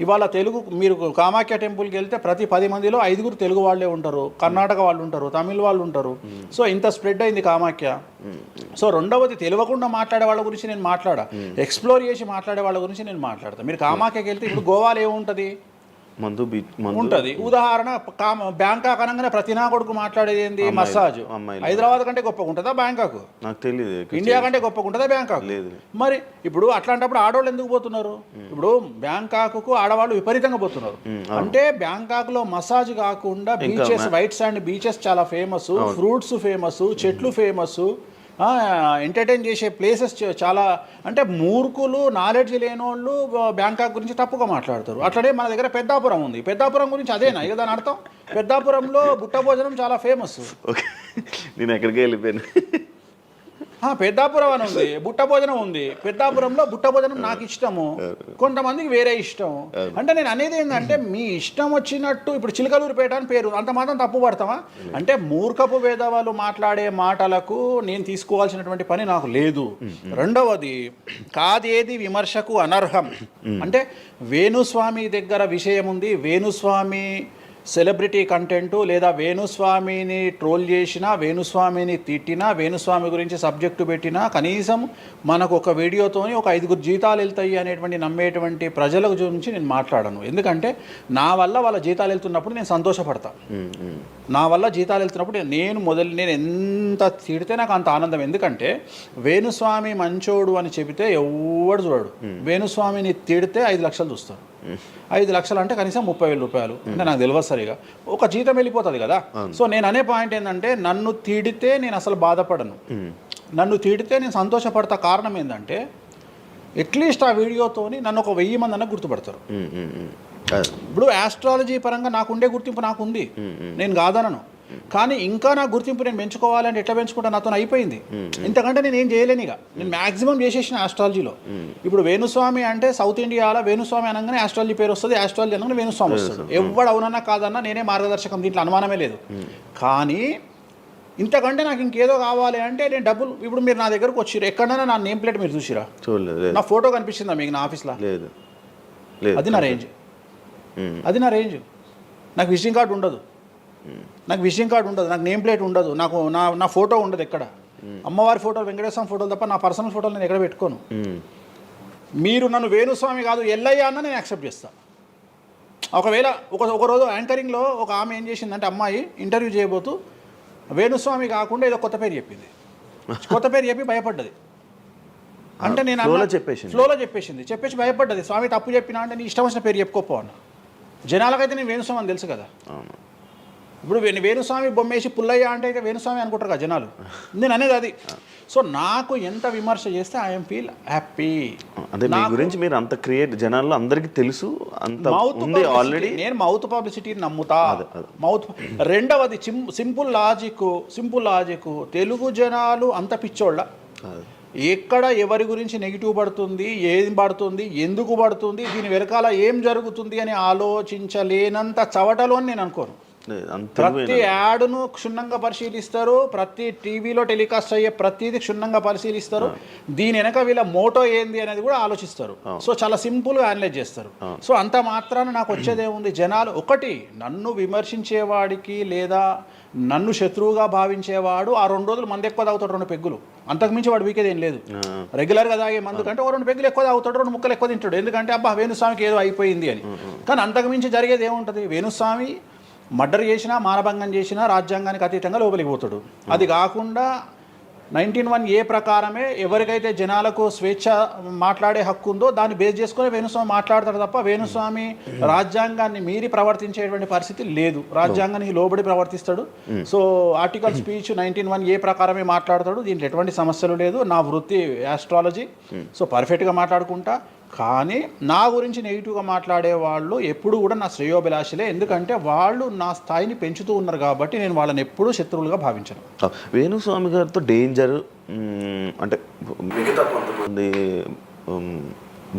ఇవాళ తెలుగు, మీరు కామాఖ్య టెంపుల్కి వెళ్తే ప్రతి 10 మందిలో 5 తెలుగు వాళ్ళే ఉంటారు, కర్ణాటక వాళ్ళు ఉంటారు, తమిళ వాళ్ళు ఉంటారు. సో ఇంత స్ప్రెడ్ అయింది కామాఖ్య. సో రెండవది, తెలియకుండా మాట్లాడే వాళ్ళ గురించి నేను మాట్లాడా, ఎక్స్ప్లోర్ చేసి మాట్లాడే వాళ్ళ గురించి నేను మాట్లాడతాను. మీరు కామాఖ్యకి వెళ్తే ఇప్పుడు గోవాలో ఏముంటుంది? మందు ఉంటుంది. ఉదాహరణ, బ్యాంకాక్ అనగానే ప్రతి నా కొడుకు మాట్లాడేది ఏంది? మసాజ్. హైదరాబాద్ కంటే గొప్పగా ఉంటుందా బ్యాంకాక్? నాకు తెలియదు. ఇండియా కంటే గొప్పగా ఉంటుందా బ్యాంకాక్? లేదు. మరి ఇప్పుడు అట్లాంటప్పుడు ఆడవాళ్ళు ఎందుకు పోతున్నారు? ఇప్పుడు బ్యాంకాక్కు ఆడవాళ్ళు విపరీతంగా పోతున్నారు. అంటే బ్యాంకాక్లో మసాజ్ కాకుండా బీచెస్, వైట్ శాండ్ బీచెస్ చాలా ఫేమస్, ఫ్రూట్స్ ఫేమస్, చెట్లు ఫేమస్, ఎంటర్టైన్ చేసే ప్లేసెస్ చాలా. అంటే మూర్ఖులు, నాలెడ్జ్ లేనోళ్ళు బ్యాంకాక్ గురించి తప్పుగా మాట్లాడతారు. అట్లనే మన దగ్గర పెద్దాపురం ఉంది. పెద్దాపురం గురించి అదేనా ఇక దాని అర్థం? పెద్దాపురంలో బుట్ట భోజనం చాలా ఫేమస్. నేను ఎక్కడికి వెళ్ళిపోయాను. పెద్దాపురం అని ఉంది, బుట్ట భోజనం ఉంది. పెద్దాపురంలో బుట్ట భోజనం నాకు ఇష్టము, కొంతమందికి వేరే ఇష్టం. అంటే నేను అనేది ఏంటంటే, మీ ఇష్టం వచ్చినట్టు. ఇప్పుడు చిలకలూరుపేట అని పేరు, అంత మాత్రం తప్పు పడతామా? అంటే మూర్ఖపు వేదవాళ్ళు మాట్లాడే మాటలకు నేను తీసుకోవాల్సినటువంటి పని నాకు లేదు. రెండవది, కాదేది విమర్శకు అనర్హం. అంటే వేణుస్వామి దగ్గర విషయం ఉంది, వేణుస్వామి సెలబ్రిటీ కంటెంటు, లేదా వేణుస్వామిని ట్రోల్ చేసినా, వేణుస్వామిని తిట్టినా, వేణుస్వామి గురించి సబ్జెక్టు పెట్టినా, కనీసం మనకు ఒక వీడియోతోని ఒక 5 జీతాలు వెళ్తాయి అనేటువంటి నమ్మేటువంటి ప్రజల గురించి నేను మాట్లాడను. ఎందుకంటే నా వల్ల వాళ్ళ జీతాలు వెళ్తున్నప్పుడు నేను సంతోషపడతా. నా వల్ల జీతాలు వెళ్తున్నప్పుడు నేను ఎంత తిడితే నాకు అంత ఆనందం. ఎందుకంటే వేణుస్వామి మంచోడు అని చెబితే ఎవడు చూడడు. వేణుస్వామిని తిడితే 5 లక్షలు చూస్తారు. 5 లక్షలు అంటే కనీసం 30,000 రూపాయలు. అంటే నాకు తెలియదు సరిగా, ఒక జీతం వెళ్ళిపోతుంది కదా. సో నేను అనే పాయింట్ ఏంటంటే, నన్ను తిడితే నేను అసలు బాధపడను, నన్ను తిడితే నేను సంతోషపడతా. కారణం ఏంటంటే, అట్లీస్ట్ ఆ వీడియోతోని నన్ను ఒక 1000 మంది అన్న గుర్తుపడతారు. ఇప్పుడు ఆస్ట్రాలజీ పరంగా నాకు ఉండే గుర్తింపు నాకు ఉంది, నేను కాదనను. కానీ ఇంకా నా గుర్తింపు నేను పెంచుకోవాలంటే ఎట్లా పెంచుకుంటా, నాతో అయిపోయింది. ఇంతకంటే నేను ఏం చేయలేను. ఇక నేను మ్యాక్సిమం చేసేసిన ఆస్ట్రాలజీలో. ఇప్పుడు వేణుస్వామి అంటే సౌత్ ఇండియాలో వేణుస్వామి అనగానే ఆస్ట్రాలజీ పేరు వస్తుంది, ఆస్ట్రాలజీ అనగానే వేణుస్వామి వస్తుంది. ఎవడు అవునన్నా కాదన్నా నేనే మార్గదర్శకం, దీంట్లో అనుమానమే లేదు. కానీ ఇంతకంటే నాకు ఇంకేదో కావాలి అంటే నేను డబ్బులు, ఇప్పుడు మీరు నా దగ్గరకు వచ్చిర్రు, ఎక్కడైనా నా నేమ్ ప్లేట్ మీరు చూసిరా? చూడలేదు. నా ఫోటో కనిపిస్తుందా మీకు నా ఆఫీస్లో? లేదు. అది నా రేంజ్, అది నా రేంజ్. నాకు విజిటింగ్ కార్డు ఉండదు, నాకు విజిటింగ్ కార్డు ఉండదు, నాకు నేమ్ ప్లేట్ ఉండదు, నాకు నా ఫోటో ఉండదు ఎక్కడ. అమ్మవారి ఫోటోలు, వెంకటేశ్వర ఫోటోలు తప్ప నా పర్సనల్ ఫోటోలు నేను ఎక్కడ పెట్టుకోను. మీరు నన్ను వేణుస్వామి కాదు ఎల్లయ్య అన్న నేను యాక్సెప్ట్ చేస్తాను. ఒకవేళ ఒకరోజు యాంకరింగ్లో ఒక ఆమె ఏం చేసిందంటే, అమ్మాయి ఇంటర్వ్యూ చేయబోతూ వేణుస్వామి కాకుండా ఏదో కొత్త పేరు చెప్పింది. కొత్త పేరు చెప్పి భయపడ్డది. అంటే నేను ఫ్లోలో చెప్పేసి భయపడ్డది. స్వామి తప్పు చెప్పినా అంటే నీ ఇష్టం వచ్చిన పేరు చెప్పుకోపో అన్న. జనాలకైతే నేను వేణుస్వామి అని తెలుసు కదా. ఇప్పుడు వేణుస్వామి బొమ్మేసి పుల్లయ్య అంటే అయితే వేణుస్వామి అనుకుంటారు కదా జనాలు. నేను అనేది అది. సో నాకు ఎంత విమర్శ చేస్తే ఐఎమ్ ఫీల్ హ్యాపీ. అంటే మీ గురించి మీరు అంత క్రియేట్, జనాల్లో అందరికీ తెలుసు, అంత ఉంది ఆల్రెడీ. నేను మౌత్ పబ్లిసిటీని నమ్ముతా. మౌత్. రెండవది సింపుల్ లాజిక్. తెలుగు జనాలు అంత పిచ్చోళ్ళ. ఎక్కడ ఎవరి గురించి నెగిటివ్ పడుతుంది, ఏం పడుతుంది, ఎందుకు పడుతుంది, దీని వెనకాల ఏం జరుగుతుంది అని ఆలోచించలేనంత చవటలో నేను అనుకోను. ప్రతి యాడ్ను క్షుణ్ణంగా పరిశీలిస్తారు, ప్రతి టీవీలో టెలికాస్ట్ అయ్యే ప్రతిదీ క్షుణ్ణంగా పరిశీలిస్తారు, దీని వెనక వీళ్ళ మోటో ఏంది అనేది కూడా ఆలోచిస్తారు. సో చాలా సింపుల్గా అనలైజ్ చేస్తారు. సో అంత మాత్రాన నాకు వచ్చేదేముంది, జనాలు ఒకటి నన్ను విమర్శించేవాడికి లేదా నన్ను శత్రువుగా భావించేవాడు ఆ 2 రోజులు మంది ఎక్కువ తాగుతాడు, 2 పెగ్గులు, అంతకుమించి వాడు వీకేది ఏం లేదు. రెగ్యులర్గా తాగే మందు కంటే 2 పెగ్గులు ఎక్కువ తాగుతాడు, 2 ముక్కలు ఎక్కువ తింటాడు, ఎందుకంటే అబ్బా వేణుస్వామికి ఏదో అయిపోయింది అని. కానీ అంతకుమించి జరిగేది ఏముంటుంది, వేణుస్వామి మర్డర్ చేసినా, మానభంగం చేసినా రాజ్యాంగానికి అతీతంగా లోపలికి పోతాడు. అది కాకుండా 19(1) ప్రకారమే ఎవరికైతే జనాలకు స్వేచ్ఛ మాట్లాడే హక్కు ఉందో దాన్ని బేస్ చేసుకుని వేణుస్వామి మాట్లాడతాడు తప్ప వేణుస్వామి రాజ్యాంగాన్ని మీరి ప్రవర్తించేటువంటి పరిస్థితి లేదు. రాజ్యాంగానికి లోబడి ప్రవర్తిస్తాడు. సో ఆర్టికల్ స్పీచ్ 19(1) ప్రకారమే మాట్లాడతాడు. దీంట్లో ఎటువంటి సమస్యలు లేదు. నా వృత్తి ఆస్ట్రాలజీ. సో పర్ఫెక్ట్గా మాట్లాడుకుంటా. కానీ నా గురించి నెగిటివ్గా మాట్లాడే వాళ్ళు ఎప్పుడు కూడా నా శ్రేయోభిలాషలే, ఎందుకంటే వాళ్ళు నా స్థాయిని పెంచుతూ ఉన్నారు కాబట్టి నేను వాళ్ళని ఎప్పుడూ శత్రువులుగా భావించను. వేణుస్వామి గారితో డేంజర్ అంటే మిగతా కొంతమంది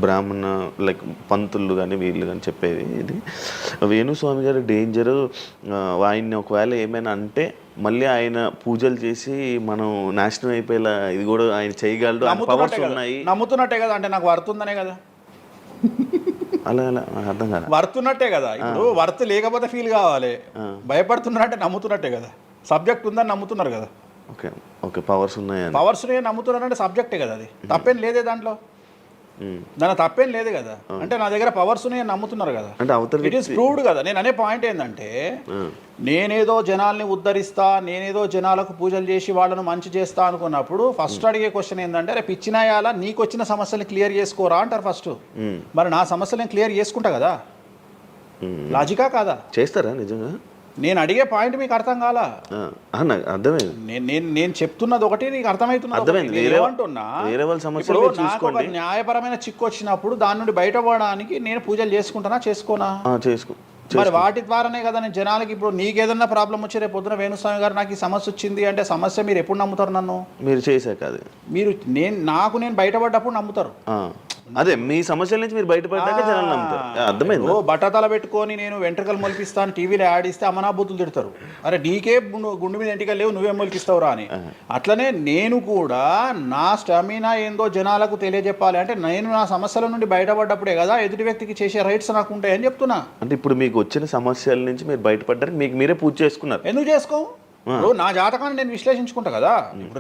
బ్రాహ్మణ లైక్ పంతులు కానీ వీళ్ళు కానీ చెప్పేది ఇది, వేణుస్వామి గారు డేంజరు, ఆయన్ని ఒకవేళ ఏమైనా అంటే మళ్ళీ ఆయన పూజలు చేసి మనం నాశనం అయిపోయేలా ఇది కూడా ఆయన చేయగలడు, పవర్స్ ఉన్నాయి. నమ్ముతున్నట్టే కదా, అంటే నాకు వర్తుందనే కదా. అలా అర్థం కాదు, వర్తున్నట్టే కదా. ఇప్పుడు వర్త్ లేకపోతే ఫీల్ కావాలి, భయపడుతున్నారంటే నమ్ముతున్నట్టే కదా. సబ్జెక్ట్ ఉందని నమ్ముతున్నారు కదా. ఓకే ఓకే, పవర్స్ ఉన్నాయి, పవర్స్ నమ్ముతున్నారంటే సబ్జెక్టే కదా. అది తప్పేం లేదే దాంట్లో, దాని తప్పేం లేదు కదా. అంటే నా దగ్గర పవర్స్ నమ్ముతున్నారు కదా, ఇట్ ఈస్ ప్రూవ్డ్ కదా. నేను అనే పాయింట్ ఏంటంటే, నేనేదో జనాల్ని ఉద్ధరిస్తా, నేనేదో జనాలకు పూజలు చేసి వాళ్ళను మంచి చేస్తా అనుకున్నప్పుడు ఫస్ట్ అడిగే క్వశ్చన్ ఏంటంటే, రేపు ఇచ్చినాయాలా నీకు వచ్చిన సమస్యలు క్లియర్ చేసుకోరా అంటారు ఫస్ట్. మరి నా సమస్యలు నేను క్లియర్ చేసుకుంటా కదా. లాజికా కాదా? చేస్తారా నిజంగా? నేను అడిగే పాయింట్ మీకు అర్థం కాలా? అర్థమైంది. నేను చెప్తున్నది ఒకటి, నీకు అర్థమవుతున్నది ఏమంటున్నా. నాకు ఒక న్యాయపరమైన చిక్కు వచ్చినప్పుడు దాని నుండి బయటపడడానికి నేను పూజలు చేసుకుంటానా, చేసుకోనా? మరి వాటి ద్వారానే కదా నేను జనాలకి. ఇప్పుడు నీకు ఏదన్నా ప్రాబ్లం వచ్చి రేపు పొద్దున వేణుస్వామి గారు నాకు ఈ సమస్య వచ్చింది అంటే సమస్య మీరు ఎప్పుడు నమ్ముతారు? నన్ను మీరు చేశాక అది మీరు నేను బయటపడ్డప్పుడు నమ్ముతారు. అదే మీ సమస్యల నుంచి మీరు బయటపడ్డాక జనాలు నమ్ముతారు. అర్థమైంది. బట్టతల పెట్టుకొని నేను వెంట్రుకలు మొలిపిస్తాను టీవీలో యాడ్ ఇస్తే అమనాబూతులు తిడతారు. అరే నీకే గుండు మీద ఎంటికలు లేవు, నువ్వేం మొలిపిస్తావురా అని. అట్లనే నేను కూడా నా స్టామినా ఏందో జనాలకు తెలియజెప్పాలి అంటే నేను నా సమస్యల నుండి బయటపడ్డప్పుడే కదా ఎదుటి వ్యక్తికి చేసే రైట్స్ నాకు ఉంటాయని చెప్తున్నా. అంటే ఇప్పుడు మీకు వచ్చిన సమస్యల నుంచి మీరు బయటపడ్డానికి మీకు మీరే పూజ చేసుకున్నారు. ఎందుకు చేసుకో? నా జాతకాన్ని నేను విశ్లేషించుకుంటా కదా.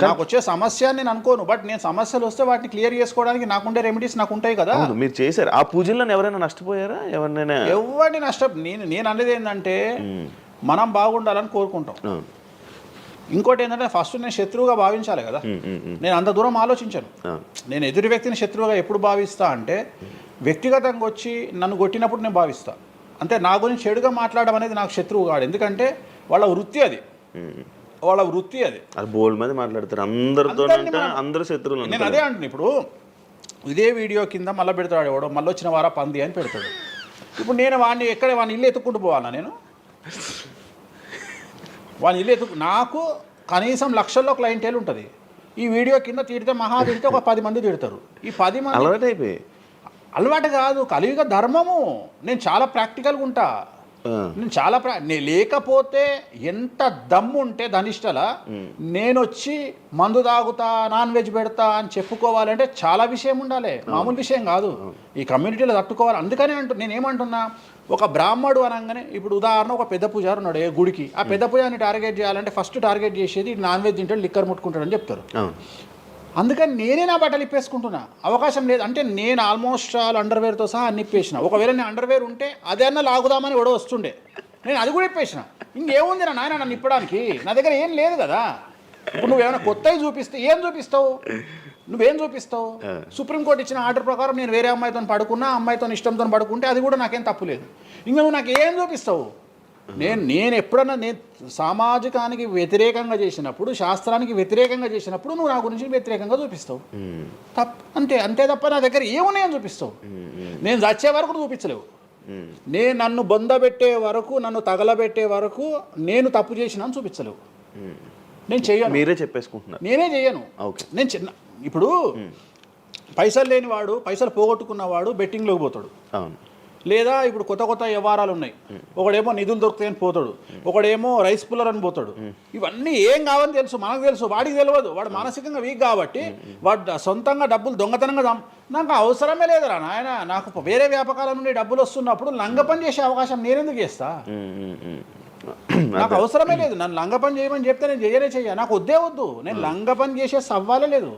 నాకు వచ్చే సమస్య నేను అనుకోను, బట్ నేను సమస్యలు వస్తే వాటిని క్లియర్ చేసుకోవడానికి నాకుండే రెమెడీస్ నాకు ఉంటాయి కదా. మీరు చేశారు ఆ పూజల్లో ఎవరైనా నష్టపోయారా? ఎవరిని నేను అనేది ఏంటంటే మనం బాగుండాలని కోరుకుంటాం. ఇంకోటి ఏంటంటే ఫస్ట్ నేను శత్రువుగా భావించాలి కదా. నేను అంత దూరం ఆలోచించాను. నేను ఎదుటి వ్యక్తిని శత్రువుగా ఎప్పుడు భావిస్తా అంటే వ్యక్తిగతంగా వచ్చి నన్ను కొట్టినప్పుడు నేను భావిస్తా. అంటే నా గురించి చెడుగా మాట్లాడడం అనేది నాకు శత్రువు కాదు, ఎందుకంటే వాళ్ళ వృత్తి అది. బోల్డ్ మంది మాట్లాడతారు, అందరూ శత్రువులు. నేను అదే అంటున్నాను. ఇప్పుడు ఇదే వీడియో కింద మళ్ళీ పెడతాడు ఎవడో, మళ్ళీ వచ్చిన వారా పంది అని పెడతాడు. ఇప్పుడు నేను వాడిని ఇల్లు ఎత్తుక్కుంటూ పోవాలా నేను? వాడిని ఇల్లు నాకు కనీసం లక్షల్లో క్లయింటేల్ ఉంటుంది. ఈ వీడియో కింద తిడితే తిడితే ఒక 10 మంది తిడతారు. ఈ 10 మంది అలవాటు అయిపోయి, అలవాటు కాదు, కలియుగ ధర్మము. నేను చాలా ప్రాక్టికల్గా ఉంటా. నేను చాలా లేకపోతే ఎంత దమ్ము ఉంటే ధనిష్టల నేను వచ్చి మందు తాగుతా, నాన్ వెజ్ పెడతా అని చెప్పుకోవాలంటే చాలా విషయం ఉండాలి, మామూలు విషయం కాదు. ఈ కమ్యూనిటీలో తట్టుకోవాలి. అందుకనే నేనేమంటున్నా, ఒక బ్రాహ్మడు అనగానే ఇప్పుడు ఉదాహరణ ఒక పెద్ద పూజారు ఉన్నాడు ఏ గుడికి, ఆ పెద్ద పూజారిని టార్గెట్ చేయాలంటే ఫస్ట్ టార్గెట్ చేసేది నాన్ వెజ్ తింటాడు, లిక్కర్ ముట్టుకుంటాడు అని చెప్తారు. అందుకని నేనే నా బట్టలు ఇప్పేసుకుంటున్నా. అవకాశం లేదు అంటే నేను ఆల్మోస్ట్ అండర్వేర్తో సహా అన్ని ఇప్పేసిన. ఒకవేళ నేను అండర్వేర్ ఉంటే అదన్నా లాగుదామని ఎవడో వస్తుండే, నేను అది కూడా ఇప్పేసిన. ఇంకేముంది నా నాయన నన్ను ఇప్పడానికి? నా దగ్గర ఏం లేదు కదా. ఇప్పుడు నువ్వేమైనా కొత్తవి చూపిస్తే ఏం చూపిస్తావు? నువ్వేం చూపిస్తావు? సుప్రీంకోర్టు ఇచ్చిన ఆర్డర్ ప్రకారం నేను వేరే అమ్మాయితో పడుకున్నా, అమ్మాయితో ఇష్టంతో పడుకుంటే అది కూడా నాకేం తప్పు లేదు. ఇంకా నువ్వు నాకు ఏం చూపిస్తావు? నేను ఎప్పుడన్నా సామాజికానికి వ్యతిరేకంగా చేసినప్పుడు, శాస్త్రానికి వ్యతిరేకంగా చేసినప్పుడు నువ్వు నా గురించి వ్యతిరేకంగా చూపిస్తావు. అంతే తప్ప నా దగ్గర ఏమున్నాయని చూపిస్తావు? నేను చచ్చే వరకు చూపించలేవు. నేను నన్ను బొందబెట్టే వరకు, నన్ను తగలబెట్టే వరకు నేను తప్పు చేసినా చూపించలేవు. నేను చెయ్యను. మీరే చెప్పేసుకుంటున్నారు. నేనే చెయ్యను. నేను ఇప్పుడు పైసలు లేనివాడు, పైసలు పోగొట్టుకున్నవాడు బెట్టింగ్లోకి పోతాడు. లేదా ఇప్పుడు కొత్త వ్యవహారాలు ఉన్నాయి. ఒకడేమో నిధులు దొరుకుతాయని పోతాడు, ఒకడేమో రైస్ పుల్లర్ అని పోతాడు. ఇవన్నీ ఏం కావని తెలుసు, మనకు తెలుసు, వాడికి తెలియదు. వాడు మానసికంగా వీక్ కాబట్టి వాడు సొంతంగా డబ్బులు దొంగతనంగా నాకు అవసరమే లేదురా నాయన. నాకు వేరే వ్యాపకాల నుండి డబ్బులు వస్తున్నప్పుడు లంగ పని చేసే అవకాశం నేనెందుకు చేస్తా? నాకు అవసరమే లేదు. నన్ను లంగ పని చేయమని చెప్తే నేను చెయ్య. నాకు వద్దు. నేను లంగ పని చేసే సవ్వాలే లేదు,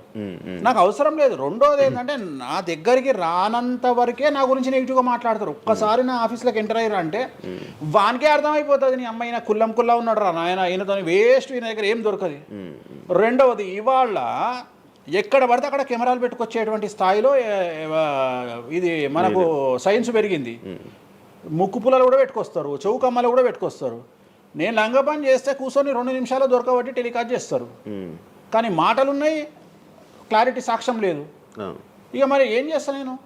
నాకు అవసరం లేదు. రెండోది ఏంటంటే నా దగ్గరికి రానంత వరకే నా గురించి నెగిటివ్గా మాట్లాడతారు. ఒక్కసారి నా ఆఫీస్లోకి ఎంటర్ అయ్యారు అంటే వానికే అర్థమైపోతుంది, నీ అమ్మాయి నా కుల్లా ఉన్నాడు రా నాయన, ఈయనతో వేస్ట్, ఈయన దగ్గర ఏం దొరకదు. రెండవది, ఇవాళ ఎక్కడ పడితే అక్కడ కెమెరాలు పెట్టుకొచ్చేటువంటి స్థాయిలో ఇది మనకు సైన్స్ పెరిగింది. ముక్కు పుల్లలు కూడా పెట్టుకొస్తారు, చౌకమ్మలు కూడా పెట్టుకొస్తారు. నేను లంగ పని చేస్తే కూర్చొని 2 నిమిషాలు దొరకబట్టి టెలికాస్ట్ చేస్తారు. కానీ మాటలు ఉన్నాయి, క్లారిటీ సాక్ష్యం లేదు. ఇక మరి ఏం చేస్తాను నేను?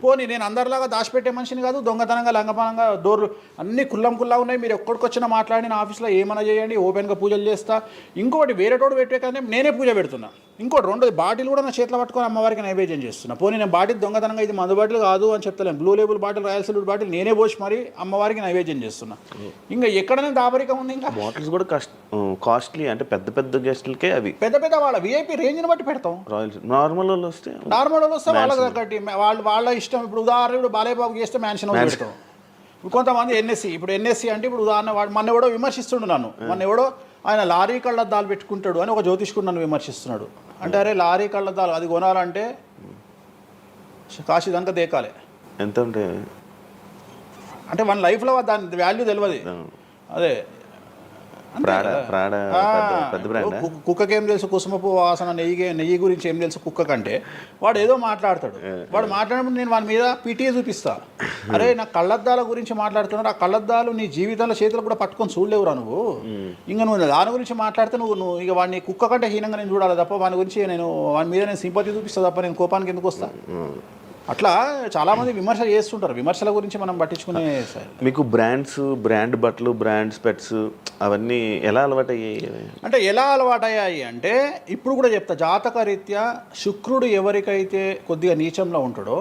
పోనీ నేను అందరిలాగా దాచిపెట్టే మనిషిని కాదు, దొంగతనంగా లంగపనంగా డోర్లు అన్నీ కుల్లా ఉన్నాయి. మీరు ఎక్కడికొచ్చినా మాట్లాడి నా ఆఫీస్లో ఏమైనా చేయండి, ఓపెన్గా పూజలు చేస్తా. ఇంకొకటి వేరేటోడు పెట్టే కానీ నేనే పూజ పెడుతున్నా. ఇంకోటి రెండోది, బాటిల్ కూడా నా చేతిలో పట్టుకొని అమ్మవారికి నైవేద్యం చేస్తున్నా. పోనీ నేను బాటిల్ దొంగతనంగా ఇది మందు బాటిల్ కాదు అని చెప్తలేను. Blue label bottle, royal salute bottle నేనే పోసి మరి అమ్మవారికి నైవేద్యం చేస్తున్నా. ఇంకా ఎక్కడనే దాపరికం ఉంది? ఇంకా బాటిల్స్ కూడా కాస్ట్లీ, అంటే పెద్ద గెస్టులకే అవి పెద్ద వాళ్ళ విఐపి రేంజ్ని బట్టి పెడతాం. నార్మల్ వాళ్ళు వస్తే వాళ్ళకి తగ్గట్టి వాళ్ళ ఇష్టం. ఇప్పుడు ఉదాహరణ బాలయ్యబాబు చేస్తే మ్యాన్షన్ పెడతాం. కొంతమంది ఎన్ఎస్సి అంటే ఇప్పుడు ఉదాహరణ మన ఎవడో విమర్శిస్తుండు నన్ను. ఆయన లారీ కళ్ళద్దాలు పెట్టుకుంటాడు అని ఒక జ్యోతిష్కుడు నన్ను విమర్శిస్తున్నాడు. అంటే అరే లారీ కళ్ళద్దాలు అది కొనాలంటే కాశీ దాకా దేకాలి. ఎంత అంటే మన లైఫ్లో దాని వాల్యూ తెలియదు. అదే కుక్కకేం తెలుసు కుసుమపు వాసన, నెయ్యి గురించి ఏం తెలుసు కుక్క కంటే? వాడు ఏదో మాట్లాడతాడు. వాడు మాట్లాడినప్పుడు నేను వాడి మీద పీటీ చూపిస్తా. అరే నా కళ్ళద్దాల గురించి మాట్లాడుతున్నాడు, ఆ కళ్ళద్దాలు నీ జీవితంలో చేతులు కూడా పట్టుకొని చూడలేవురా నువ్వు. ఇంకా నువ్వు దాని గురించి మాట్లాడితే నువ్వు ఇక వాడిని కుక్క కంటే హీనంగా నేను చూడాలి తప్ప వాని గురించి వాని మీద నేను సింపతి చూపిస్తా తప్ప నేను కోపానికి ఎందుకు వస్తా? అట్లా చాలామంది విమర్శ చేస్తుంటారు. విమర్శల గురించి మనం పట్టించుకునే. మీకు బ్రాండ్ బట్టలు, బ్రాండ్ స్పెట్స్ అవన్నీ ఎలా అలవాటయ్యాయి? అంటే ఎలా అలవాటయ్యాయి అంటే ఇప్పుడు కూడా చెప్తా. జాతక రీత్యా శుక్రుడు ఎవరికైతే కొద్దిగా నీచంలో ఉంటాడో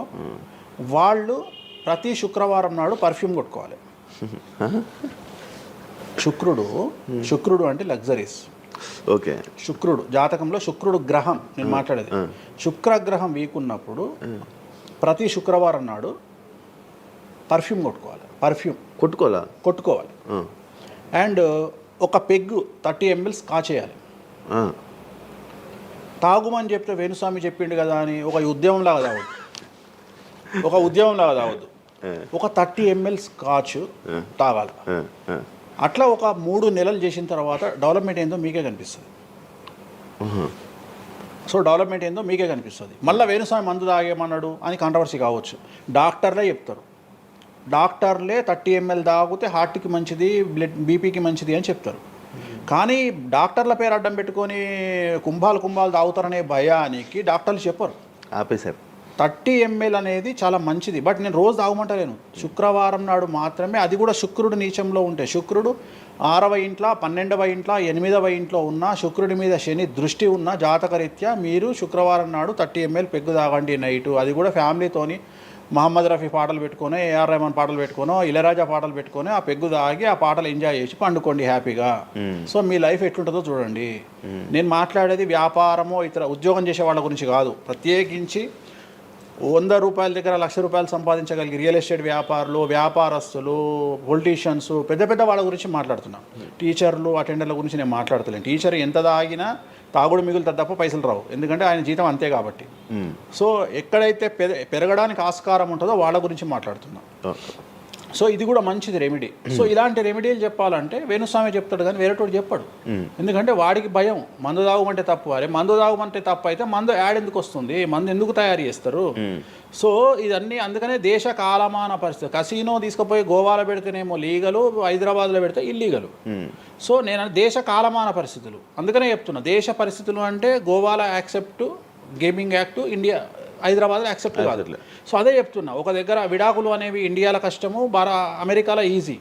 వాళ్ళు ప్రతి శుక్రవారం నాడు పర్ఫ్యూమ్ కొట్టుకోవాలి. శుక్రుడు అంటే లగ్జరీస్. ఓకే. శుక్రుడు జాతకంలో శుక్రుడు గ్రహం నేను మాట్లాడేది. శుక్రగ్రహం వీక్ ఉన్నప్పుడు ప్రతి శుక్రవారం నాడు పర్ఫ్యూమ్ కొట్టుకోవాలి. అండ్ ఒక పెగ్గు 30 ml కాచేయాలి. తాగుమని చెప్తే వేణుస్వామి చెప్పిండు కదా అని ఒక ఉద్యమంలాగా తాగొద్దు. ఒక 30 ml స్కాచ్ తాగాలి. అట్లా ఒక 3 నెలలు చేసిన తర్వాత డెవలప్మెంట్ ఏందో మీకే కనిపిస్తుంది. డెవలప్మెంట్ ఏందో మీకే కనిపిస్తుంది. మళ్ళీ వేణుస్వామి మందు తాగేమన్నాడు అని కాంట్రవర్సీ కావచ్చు. డాక్టర్లే చెప్తారు. 30 ml తాగితే హార్ట్కి మంచిది, బీపీకి మంచిది అని చెప్తారు. కానీ డాక్టర్ల పేరు అడ్డం పెట్టుకొని కుంభాలు తాగుతారనే భయానికి డాక్టర్లు చెప్పరు. ఆపేశారు. 30 ml అనేది చాలా మంచిది. బట్ నేను రోజు తాగమంటలేను. శుక్రవారం నాడు మాత్రమే, అది కూడా శుక్రుడు నీచంలో ఉంటే, శుక్రుడు 6వ ఇంట్లో, 12వ ఇంట్లో, 8వ ఇంట్లో ఉన్న, శుక్రుడి మీద శని దృష్టి ఉన్న జాతకరీత్యా మీరు శుక్రవారం నాడు 30 ml పెగ్గు తాగండి నైటు. అది కూడా ఫ్యామిలీతోని మహమ్మద్ రఫీ పాటలు పెట్టుకొని, ఏఆర్ రెహమాన్ పాటలు పెట్టుకొని, ఇళయరాజా పాటలు పెట్టుకొని ఆ పెగ్గు తాగి ఆ పాటలు ఎంజాయ్ చేసి పండుకోండి హ్యాపీగా. సో మీ లైఫ్ ఎట్లుంటుందో చూడండి. నేను మాట్లాడేది వ్యాపారమో ఇతర ఉద్యోగం చేసే వాళ్ళ గురించి కాదు. ప్రత్యేకించి 100 రూపాయల దగ్గర 1,00,000 రూపాయలు సంపాదించగలిగి రియల్ ఎస్టేట్ వ్యాపారులు, వ్యాపారస్తులు, పొలిటీషియన్స్, పెద్ద పెద్ద వాళ్ళ గురించి మాట్లాడుతున్నాను. టీచర్లు, అటెండర్ల గురించి నేను మాట్లాడతలేను. టీచర్ ఎంత తాగినా తాగుడు మిగులుతుంది తప్ప పైసలు రావు, ఎందుకంటే ఆయన జీతం అంతే కాబట్టి. సో ఎక్కడైతే పెరగడానికి ఆస్కారం ఉంటుందో వాళ్ళ గురించి మాట్లాడుతున్నాం. సో ఇది కూడా మంచిది రెమెడీ. సో ఇలాంటి రెమెడీలు చెప్పాలంటే వేణుస్వామి చెప్తాడు కానీ వేరేటోడు చెప్పాడు. ఎందుకంటే వాడికి భయం, మందు తాగమంటే తప్పు. అరే మందు తాగమంటే తప్పు అయితే మందు యాడ్ ఎందుకు వస్తుంది, మందు ఎందుకు తయారు చేస్తారు? సో ఇదన్నీ అందుకనే దేశ కాలమాన పరిస్థితి. కసినో తీసుకుపోయి గోవాలో పెడితేనేమో లీగలు, హైదరాబాద్లో పెడితే ఇల్లీగలు. సో నేను దేశ కాలమాన పరిస్థితులు అందుకనే చెప్తున్నా. దేశ పరిస్థితులు అంటే గోవాలో యాక్సెప్ట్ గేమింగ్ యాక్ట్, ఇండియా హైదరాబాద్లో యాక్సెప్ట్ కాదు. సో అదే చెప్తున్నా. ఒక దగ్గర విడాకులు అనేవి ఇండియాలో కష్టము, అమెరికాలో ఈజీ.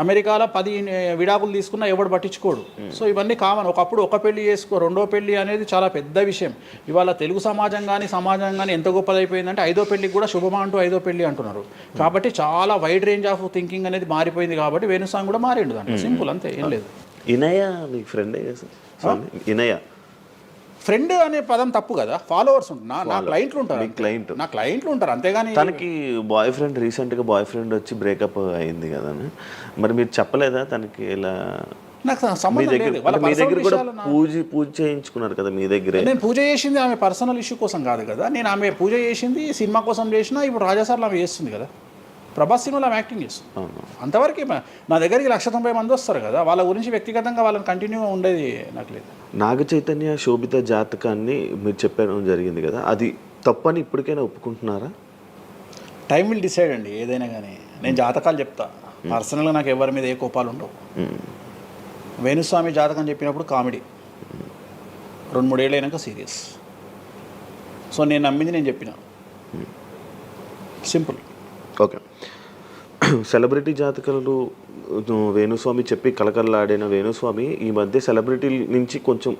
అమెరికాలో 10 విడాకులు తీసుకున్నా ఎవడు పట్టించుకోడు. సో ఇవన్నీ కామన్. ఒకప్పుడు ఒక పెళ్లి చేసుకో, రెండో పెళ్లి అనేది చాలా పెద్ద విషయం. ఇవాళ తెలుగు సమాజం కానీ ఎంత గొప్పదైపోయిందంటే 5వ పెళ్లికి కూడా శుభమా అంటూ 5వ పెళ్లి అంటున్నారు. కాబట్టి చాలా వైడ్ రేంజ్ ఆఫ్ థింకింగ్ అనేది మారిపోయింది. కాబట్టి వేణుస్వామి కూడా మారిండు దాంట్లో. సింపుల్, అంతే, ఏం లేదు. ఇనయ మీ ఫ్రెండే ఇనయ ఫ్రెండ్ అనే పదం తప్పు కదా. ఫాలోవర్స్ ఉంటారు, నా క్లయింట్లు ఉంటారు. నా క్లయింట్లు ఉంటారు, అంతేగాని. తనకి బాయ్ ఫ్రెండ్ రీసెంట్గా బాయ్ ఫ్రెండ్ వచ్చి బ్రేకప్ అయింది కదా, మరి మీరు చెప్పలేదా తనకి? ఇలా నాకు సంబంధం లేదు. మీ దగ్గర కూడా పూజ చేయించుకున్నారు కదా మీ దగ్గరే. నేను పూజ చేసింది ఆమె పర్సనల్ ఇష్యూ కోసం కాదు కదా. నేను ఆమె పూజ చేసింది సినిమా కోసం చేసినా. ఇప్పుడు రాజాసార్లు ఆమె చేస్తుంది కదా, ప్రభాస్ సినిమాలో ఆమె యాక్టింగ్ చేస్తుంది. అంతవరకు నా దగ్గరికి 190 మంది వస్తారు కదా, వాళ్ళ గురించి వ్యక్తిగతంగా వాళ్ళని కంటిన్యూగా ఉండేది నాకు లేదు. నాగ చైతన్య శోభిత జాతకాన్ని మీరు చెప్పడం జరిగింది కదా, అది తప్పని ఇప్పటికైనా ఒప్పుకుంటున్నారా? టైం విల్ డిసైడ్ అండి ఏదైనా కానీ. నేను జాతకాలు చెప్తా, పర్సనల్గా నాకు ఎవరి మీద ఏ కోపాలు ఉండవు. వేణుస్వామి జాతకం చెప్పినప్పుడు కామెడీ, 2-3 ఏళ్ళు అయినాక సీరియస్. సో నేను నమ్మింది నేను చెప్పిన, సింపుల్. ఓకే. సెలబ్రిటీ జాతకాలు వేణుస్వామి చెప్పి కలకల్లాడిన వేణుస్వామి ఈ మధ్య సెలబ్రిటీ నుంచి కొంచెం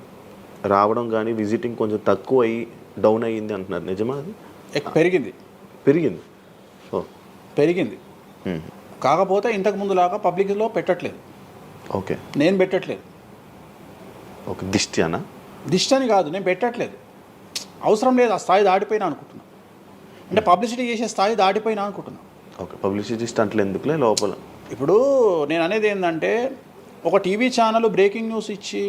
రావడం కానీ విజిటింగ్ కొంచెం తక్కువ అయ్యి డౌన్ అయ్యింది అంటున్నారు, నిజమా అది? పెరిగింది. ఓ పెరిగింది. కాకపోతే ఇంతకు ముందులాగా పబ్లిక్లో పెట్టట్లేదు. ఓకే, నేను పెట్టట్లేదు. ఓకే, దిష్టి అని కాదు, నేను పెట్టట్లేదు. అవసరం లేదు, ఆ స్థాయి దాటిపోయినా అనుకుంటున్నా. అంటే పబ్లిసిటీ చేసే స్థాయి దాటిపోయినా అనుకుంటున్నా. ఓకే, పబ్లిసిటీ స్టంట్లు ఎందుకులే లోపల. ఇప్పుడు నేను అనేది ఏంటంటే, ఒక టీవీ ఛానల్ బ్రేకింగ్ న్యూస్ ఇచ్చి,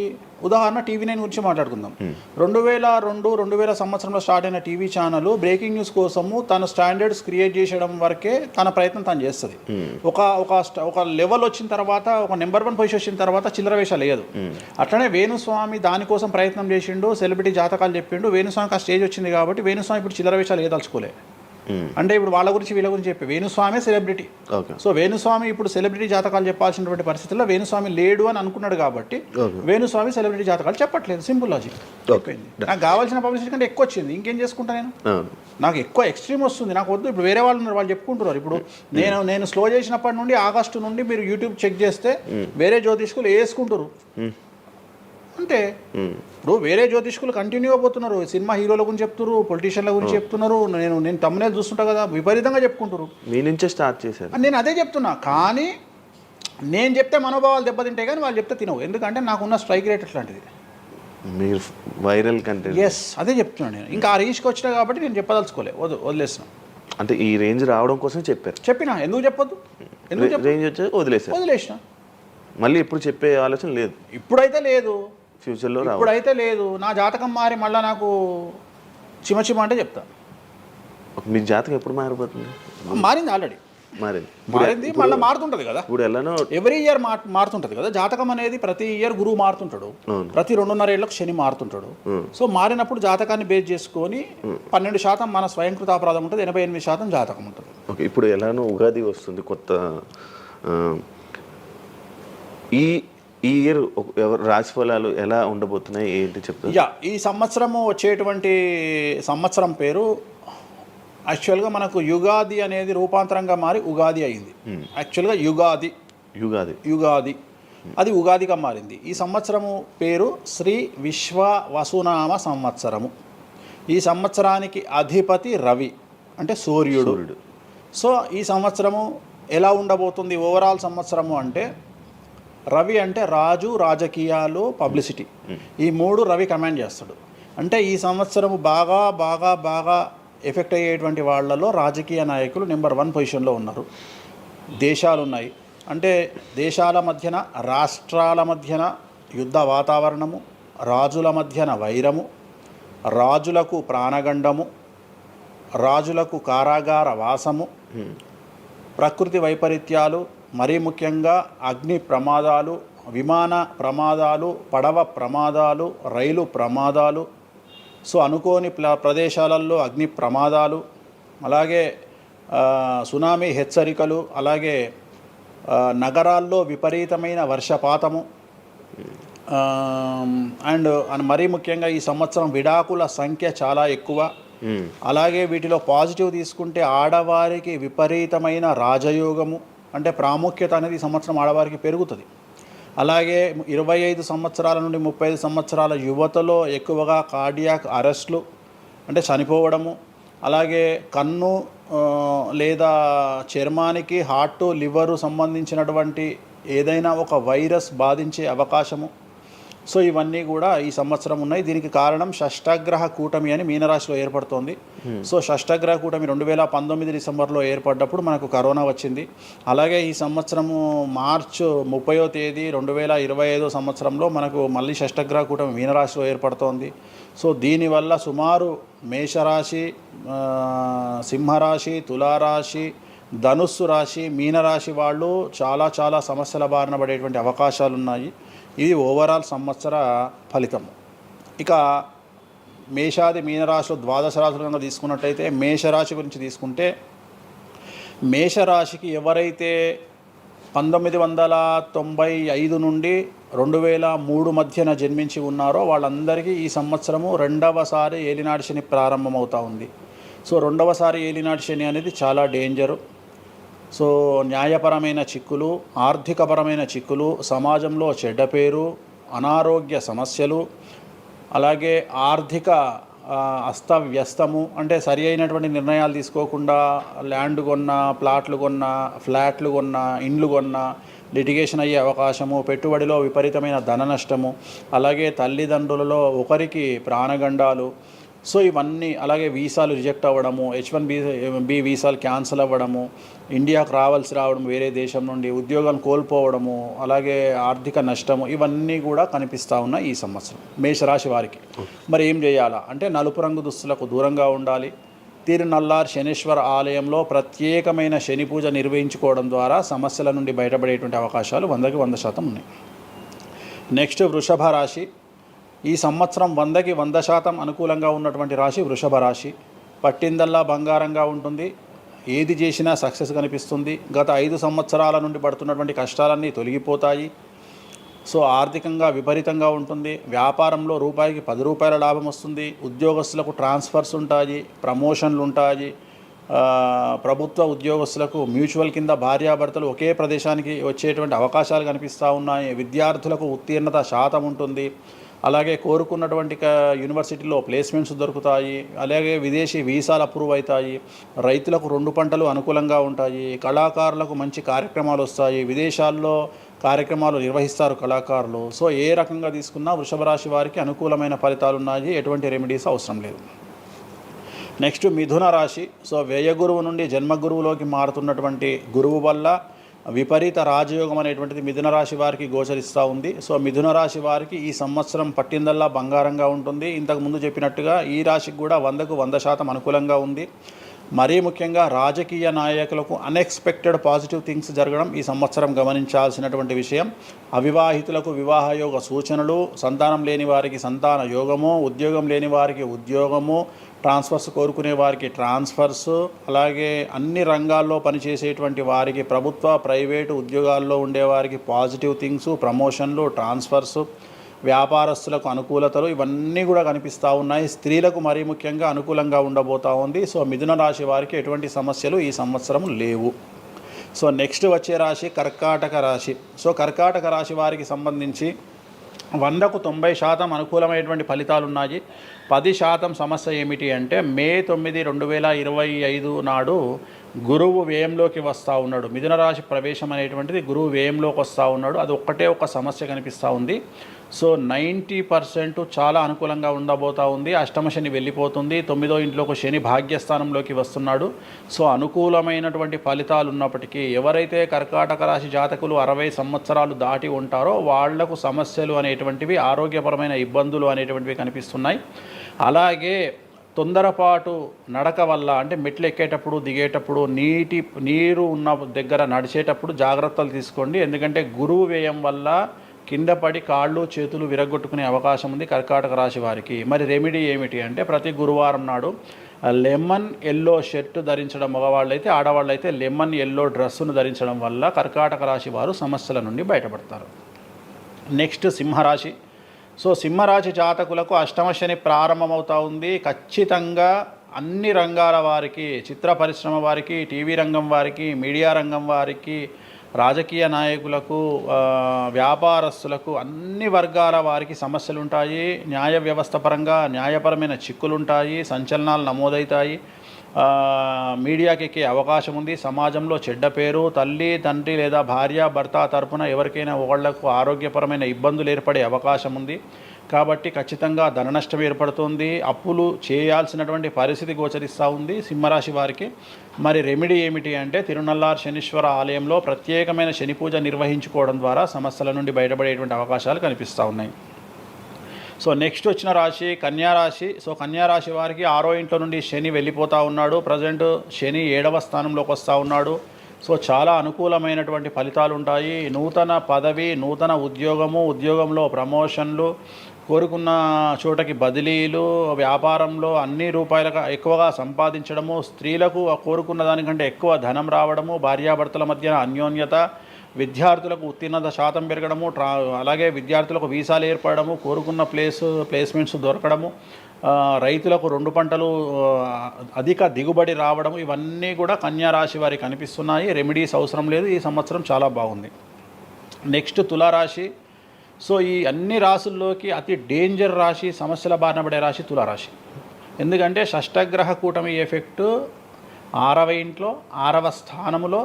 ఉదాహరణ TV9 గురించి మాట్లాడుకుందాం. 2002-2000 సంవత్సరంలో స్టార్ట్ అయిన టీవీ ఛానల్ బ్రేకింగ్ న్యూస్ కోసము తన స్టాండర్డ్స్ క్రియేట్ చేయడం వరకే తన ప్రయత్నం తను చేస్తుంది. ఒక లెవెల్ వచ్చిన తర్వాత, ఒక నెంబర్ 1 పొజిషన్ వచ్చిన తర్వాత చిల్లర వేషాలు వేయదు. అట్లనే వేణుస్వామి దానికోసం ప్రయత్నం చేసిండు, సెలబ్రిటీ జాతకాలు చెప్పిండు. వేణుస్వామికి ఆ స్టేజ్ వచ్చింది కాబట్టి వేణుస్వామి ఇప్పుడు చిల్లర వేషాలు వేయదలుచుకోలే. అంటే ఇప్పుడు వాళ్ళ గురించి వీళ్ళ గురించి చెప్పి వేణుస్వామి సెలబ్రిటీ. సో వేణుస్వామి ఇప్పుడు సెలబ్రిటీ జాతకాలు చెప్పాల్సినటువంటి పరిస్థితుల్లో వేణుస్వామి లేడు అని అనుకున్నాడు కాబట్టి వేణుస్వామి సెలబ్రిటీ జాతకాలు చెప్పట్లేదు. Simple logic. నాకు కావాల్సిన పబ్లిసిటీ కంటే ఎక్కువ వచ్చింది, ఇంకేం చేసుకుంటా నేను? నాకు ఎక్కువ ఎక్స్ట్రీమ్ వస్తుంది, నాకు వద్దు. ఇప్పుడు వేరే వాళ్ళు ఉన్నారు, వాళ్ళు చెప్పుకుంటున్నారు. ఇప్పుడు నేను స్లో చేసినప్పటి నుండి ఆగస్టు నుండి మీరు యూట్యూబ్ చెక్ చేస్తే వేరే జ్యోతిష్కులు వేసుకుంటారు అంతే. ఇప్పుడు వేరే జ్యోతిష్కులు కంటిన్యూగా పోతున్నారు, సినిమా హీరోల గురించి చెప్తున్నారు, పొలిటీషియన్ల గురించి చెప్తున్నారు. నేను తమ్మునేలు చూస్తుంటా కదా, విపరీతంగా చెప్పుకుంటారు. మీ నుంచే స్టార్ట్ చేశారు. నేను అదే చెప్తున్నా. కానీ నేను చెప్తే మనోభావాలు దెబ్బతింటాయి, కానీ వాళ్ళు చెప్తే తినవు. ఎందుకంటే నాకున్న స్ట్రైక్ రేట్ అట్లాంటిది. మీరు వైరల్ కంటెంట్. ఎస్, అదే చెప్తున్నాను నేను. ఇంకా ఆ రేంజ్కి వచ్చినా కాబట్టి నేను చెప్పదలుచుకోలే, వదిలేసిన. అంటే ఈ రేంజ్ రావడం కోసం చెప్పినా. ఎందుకు చెప్పొద్దు? రేంజ్ వచ్చి వదిలేసిన. మళ్ళీ ఎప్పుడు చెప్పే ఆలోచన లేదు. ఇప్పుడైతే లేదు, ఫ్యూచర్లో ఇప్పుడైతే లేదు. నా జాతకం మారి మళ్ళీ నాకు చిమ అంటే చెప్తా. మీ జాతకం ఎప్పుడు మారిపోతుంది? మారింది, ఆల్రెడీ మారింది, మళ్ళీ మారుతుంటది కదా. ఇప్పుడు ఎలానో ఎవ్రీ ఇయర్ మారుతుంటది కదా జాతకం అనేది. ప్రతి ఇయర్ గురువు మారుతుంటాడు, ప్రతి 2.5 ఏళ్ళకు శని మారుతుంటాడు. సో మారినప్పుడు జాతకాన్ని బేస్ చేసుకొని 12% మన స్వయంకృత అపరాధం ఉంటుంది, 88% జాతకం ఉంటుంది. ఓకే, ఇప్పుడు ఎలానో ఉగాది వస్తుంది కొత్త. ఈ ఇయర్ రాశి ఫలాలు ఎలా ఉండబోతున్నాయి ఏంటి చెప్తారు? ఈ సంవత్సరము వచ్చేటువంటి సంవత్సరం పేరు యాక్చువల్గా మనకు యుగాది అనేది రూపాంతరంగా మారి ఉగాది అయింది. యాక్చువల్గా యుగాది యుగాది యుగాది అది ఉగాదిగా మారింది. ఈ సంవత్సరము పేరు శ్రీ విశ్వ వసునామ సంవత్సరము. ఈ సంవత్సరానికి అధిపతి రవి అంటే సూర్యుడు. సో ఈ సంవత్సరము ఎలా ఉండబోతుంది ఓవరాల్ సంవత్సరము అంటే, రవి అంటే రాజు, రాజకీయాలు, పబ్లిసిటీ, ఈ మూడు రవి కమాండ్ చేస్తాడు. అంటే ఈ సంవత్సరము బాగా బాగా బాగా ఎఫెక్ట్ అయ్యేటువంటి వాళ్ళలో రాజకీయ నాయకులు నెంబర్ 1 పొజిషన్లో ఉన్నారు. దేశాలు ఉన్నాయి, అంటే దేశాల మధ్యన, రాష్ట్రాల మధ్యన యుద్ధ వాతావరణము, రాజుల మధ్యన వైరము, రాజులకు ప్రాణగండము, రాజులకు కారాగార వాసము, ప్రకృతి వైపరీత్యాలు, మరీ ముఖ్యంగా అగ్ని ప్రమాదాలు, విమాన ప్రమాదాలు, పడవ ప్రమాదాలు, రైలు ప్రమాదాలు, సో అనుకోని ప్రదేశాలలో అగ్ని ప్రమాదాలు, అలాగే సునామీ హెచ్చరికలు, అలాగే నగరాల్లో విపరీతమైన వర్షపాతము, అండ్ మరీ ముఖ్యంగా ఈ సంవత్సరం విడాకుల సంఖ్య చాలా ఎక్కువ. అలాగే వీటిలో పాజిటివ్ తీసుకుంటే ఆడవారికి విపరీతమైన రాజయోగము, అంటే ప్రాముఖ్యత అనేది ఈ సంవత్సరం ఆడవారికి పెరుగుతుంది. అలాగే 25 సంవత్సరాల నుండి 35 సంవత్సరాల యువతలో ఎక్కువగా కార్డియాక్ అరెస్ట్లు అంటే చనిపోవడము, అలాగే కన్ను లేదా చర్మానికి హార్ట్, లివరు సంబంధించినటువంటి ఏదైనా ఒక వైరస్ బాధించే అవకాశము. సో ఇవన్నీ కూడా ఈ సంవత్సరం ఉన్నాయి. దీనికి కారణం షష్టగ్రహ కూటమి అని మీనరాశిలో ఏర్పడుతోంది. సో షష్టగ్రహ కూటమి 2019 డిసెంబర్లో ఏర్పడ్డప్పుడు మనకు కరోనా వచ్చింది. అలాగే ఈ సంవత్సరము మార్చ్ 30వ తేదీ 2025 సంవత్సరంలో మనకు మళ్ళీ షష్టగ్రహ కూటమి మీనరాశిలో ఏర్పడుతోంది. సో దీనివల్ల సుమారు మేషరాశి, సింహరాశి, తులారాశి, ధనుస్సు రాశి, మీనరాశి వాళ్ళు చాలా చాలా సమస్యల బారిన పడేటువంటి అవకాశాలు ఉన్నాయి. ఇది ఓవరాల్ సంవత్సర ఫలితము. ఇక మేషాది మీనరాశిలో ద్వాదశ రాశులు కనుక తీసుకున్నట్టయితే, మేషరాశి గురించి తీసుకుంటే, మేషరాశికి ఎవరైతే 1995 నుండి 2003 మధ్యన జన్మించి ఉన్నారో వాళ్ళందరికీ ఈ సంవత్సరము 2వసారి ఏలినాటి శని ప్రారంభమవుతూ ఉంది. సో 2వసారి ఏలినాటి శని అనేది చాలా డేంజరు. సో న్యాయపరమైన చిక్కులు, ఆర్థికపరమైన చిక్కులు, సమాజంలో చెడ్డ పేరు, అనారోగ్య సమస్యలు, అలాగే ఆర్థిక అస్తవ్యస్తము, అంటే సరి అయినటువంటి నిర్ణయాలు తీసుకోకుండా ల్యాండ్ కొన్నా, ప్లాట్లు కొన్నా, ఫ్లాట్లు కొన్నా, ఇండ్లు కొన్నా లిటిగేషన్ అయ్యే అవకాశము, పెట్టుబడిలో విపరీతమైన ధన నష్టము, అలాగే తల్లిదండ్రులలో ఒకరికి ప్రాణగండాలు. సో ఇవన్నీ, అలాగే వీసాలు రిజెక్ట్ అవ్వడము, H1B వీసాలు క్యాన్సిల్ అవ్వడము, ఇండియాకు రావడం వేరే దేశం నుండి, ఉద్యోగం కోల్పోవడము, అలాగే ఆర్థిక నష్టము, ఇవన్నీ కూడా కనిపిస్తూ ఉన్నాయి ఈ సంవత్సరం మేషరాశి వారికి. మరి ఏం చేయాలా అంటే, నలుపు రంగు దుస్తులకు దూరంగా ఉండాలి. తిరునల్లార్ శనీశ్వర ఆలయంలో ప్రత్యేకమైన శని పూజ నిర్వహించుకోవడం ద్వారా సమస్యల నుండి బయటపడేటువంటి అవకాశాలు 100కి 100% ఉన్నాయి. నెక్స్ట్ వృషభ రాశి. ఈ సంవత్సరం 100కి 100% అనుకూలంగా ఉన్నటువంటి రాశి వృషభ రాశి. పట్టిందల్లా బంగారంగా ఉంటుంది, ఏది చేసినా సక్సెస్ కనిపిస్తుంది. గత 5 సంవత్సరాల నుండి పడుతున్నటువంటి కష్టాలన్నీ తొలగిపోతాయి. సో ఆర్థికంగా విపరీతంగా ఉంటుంది. వ్యాపారంలో రూపాయికి 10 రూపాయల లాభం వస్తుంది. ఉద్యోగస్తులకు ట్రాన్స్ఫర్స్ ఉంటాయి, ప్రమోషన్లు ఉంటాయి. ప్రభుత్వ ఉద్యోగస్తులకు మ్యూచువల్ కింద భార్యాభర్తలు ఒకే ప్రదేశానికి వచ్చేటువంటి అవకాశాలు కనిపిస్తూ ఉన్నాయి. విద్యార్థులకు ఉత్తీర్ణత శాతం ఉంటుంది. అలాగే కోరుకున్నటువంటి యూనివర్సిటీలో ప్లేస్మెంట్స్ దొరుకుతాయి. అలాగే విదేశీ వీసాలు అప్రూవ్ అవుతాయి. రైతులకు 2 పంటలు అనుకూలంగా ఉంటాయి. కళాకారులకు మంచి కార్యక్రమాలు వస్తాయి. విదేశాల్లో కార్యక్రమాలు నిర్వహిస్తారు కళాకారులు. సో ఏ రకంగా తీసుకున్నా వృషభ రాశి వారికి అనుకూలమైన ఫలితాలు ఉన్నాయి, ఎటువంటి రెమెడీస్ అవసరం లేదు. నెక్స్ట్ మిథున రాశి. సో వ్యయ గురువు నుండి జన్మ గురువులోకి మారుతున్నటువంటి గురువు వల్ల విపరీత రాజయోగం అనేటువంటిది మిథున రాశి వారికి గోచరిస్తూ ఉంది. సో మిథున రాశి వారికి ఈ సంవత్సరం పట్టిందల్లా బంగారంగా ఉంటుంది. ఇంతకుముందు చెప్పినట్టుగా ఈ రాశికి కూడా 100కు 100% అనుకూలంగా ఉంది. మరీ ముఖ్యంగా రాజకీయ నాయకులకు అన్ఎక్స్పెక్టెడ్ పాజిటివ్ థింగ్స్ జరగడం ఈ సంవత్సరం గమనించాల్సినటువంటి విషయం. అవివాహితులకు వివాహయోగ సూచనలు, సంతానం లేని వారికి సంతాన యోగము, ఉద్యోగం లేని వారికి ఉద్యోగము, ట్రాన్స్ఫర్స్ కోరుకునే వారికి ట్రాన్స్ఫర్స్, అలాగే అన్ని రంగాల్లో పనిచేసేటువంటి వారికి, ప్రభుత్వ ప్రైవేటు ఉద్యోగాల్లో ఉండేవారికి పాజిటివ్ థింగ్స్, ప్రమోషన్లు, ట్రాన్స్ఫర్స్, వ్యాపారస్తులకు అనుకూలతలు ఇవన్నీ కూడా కనిపిస్తూ ఉన్నాయి. స్త్రీలకు మరీ ముఖ్యంగా అనుకూలంగా ఉండబోతూ ఉంది. సో మిథున రాశి వారికి ఎటువంటి సమస్యలు ఈ సంవత్సరం లేవు. సో నెక్స్ట్ వచ్చే రాశి కర్కాటక రాశి. సో కర్కాటక రాశి వారికి సంబంధించి 100కు 90% అనుకూలమైనటువంటి ఫలితాలు ఉన్నాయి. 10% సమస్య ఏమిటి అంటే మే 9, 2025 నాడు గురువు వ్యయంలోకి వస్తూ ఉన్నాడు. మిథున రాశి ప్రవేశం అనేటువంటిది గురువు వ్యయంలోకి వస్తూ ఉన్నాడు. అది ఒక సమస్య కనిపిస్తూ ఉంది. సో 90% చాలా అనుకూలంగా ఉండబోతూ ఉంది. అష్టమ శని వెళ్ళిపోతుంది. 9వ ఇంట్లోకి శని భాగ్యస్థానంలోకి వస్తున్నాడు. సో అనుకూలమైనటువంటి ఫలితాలు ఉన్నప్పటికీ ఎవరైతే కర్కాటక రాశి జాతకులు 60 సంవత్సరాలు దాటి ఉంటారో వాళ్లకు సమస్యలు అనేటువంటివి, ఆరోగ్యపరమైన ఇబ్బందులు అనేటువంటివి కనిపిస్తున్నాయి. అలాగే తొందరపాటు నడక వల్ల, అంటే మెట్లు ఎక్కేటప్పుడు దిగేటప్పుడు నీరు ఉన్న దగ్గర నడిచేటప్పుడు జాగ్రత్తలు తీసుకోండి. ఎందుకంటే గురువు వ్యయం వల్ల కింద పడి కాళ్ళు చేతులు విరగొట్టుకునే అవకాశం ఉంది కర్కాటక రాశి వారికి. మరి రెమెడీ ఏమిటి అంటే ప్రతి గురువారం నాడు లెమన్ ఎల్లో షర్ట్ ధరించడం మగవాళ్ళైతే, ఆడవాళ్ళైతే లెమన్ ఎల్లో డ్రెస్సును ధరించడం వల్ల కర్కాటక రాశి వారు సమస్యల నుండి బయటపడతారు. నెక్స్ట్ సింహరాశి. సో సింహరాశి జాతకులకు అష్టమ శని ప్రారంభమవుతూ ఉంది. ఖచ్చితంగా అన్ని రంగాల వారికి, చిత్ర పరిశ్రమ వారికి, టీవీ రంగం వారికి, మీడియా రంగం వారికి, రాజకీయ నాయకులకు, వ్యాపారస్తులకు, అన్ని వర్గాల వారికి సమస్యలు ఉంటాయి. న్యాయ వ్యవస్థ పరంగా న్యాయపరమైన చిక్కులుంటాయి, సంచలనాలు నమోదవుతాయి. మీడియాకి ఎక్కే అవకాశం ఉంది. సమాజంలో చెడ్డ పేరు, తల్లి తండ్రి లేదా భార్య భర్త తరపున ఎవరికైనా వాళ్లకు ఆరోగ్యపరమైన ఇబ్బందులు ఏర్పడే అవకాశం ఉంది. కాబట్టి ఖచ్చితంగా ధన నష్టం ఏర్పడుతుంది. అప్పులు చేయాల్సినటువంటి పరిస్థితి గోచరిస్తూ ఉంది సింహరాశి వారికి. మరి రెమెడీ ఏమిటి అంటే తిరునల్లార్ శనీశ్వర ఆలయంలో ప్రత్యేకమైన శని పూజ నిర్వహించుకోవడం ద్వారా సమస్యల నుండి బయటపడేటువంటి అవకాశాలు కనిపిస్తూ ఉన్నాయి. సో నెక్స్ట్ వచ్చిన రాశి కన్యారాశి. సో కన్యారాశి వారికి 6వ ఇంట్లో నుండి శని వెళ్ళిపోతూ ఉన్నాడు. ప్రజెంట్ శని 7వ స్థానంలోకి వస్తూ ఉన్నాడు. సో చాలా అనుకూలమైనటువంటి ఫలితాలు ఉంటాయి. నూతన పదవి, నూతన ఉద్యోగంలో ప్రమోషన్లు, కోరుకున్న చోటకి బదిలీలు, వ్యాపారంలో అన్ని రూపాయలకు ఎక్కువగా సంపాదించడము, స్త్రీలకు కోరుకున్న దానికంటే ఎక్కువ ధనం రావడము, భార్యాభర్తల మధ్య అన్యోన్యత, విద్యార్థులకు ఉత్తీర్ణత శాతం పెరగడము, అలాగే విద్యార్థులకు వీసాలు ఏర్పడము, కోరుకున్న ప్లేస్మెంట్స్ దొరకడము, రైతులకు 2 పంటలు అధిక దిగుబడి రావడము, ఇవన్నీ కూడా కన్యా రాశి వారికి కనిపిస్తున్నాయి. రెమెడీస్ అవసరం లేదు. ఈ సంవత్సరం చాలా బాగుంది. నెక్స్ట్ తులారాశి. సో ఈ అన్ని రాశుల్లోకి అతి డేంజర్ రాశి, సమస్యల బారిన పడే రాశి తులారాశి. ఎందుకంటే షష్టగ్రహ కూటమి ఎఫెక్టు 6వ ఇంట్లో, 6వ స్థానములో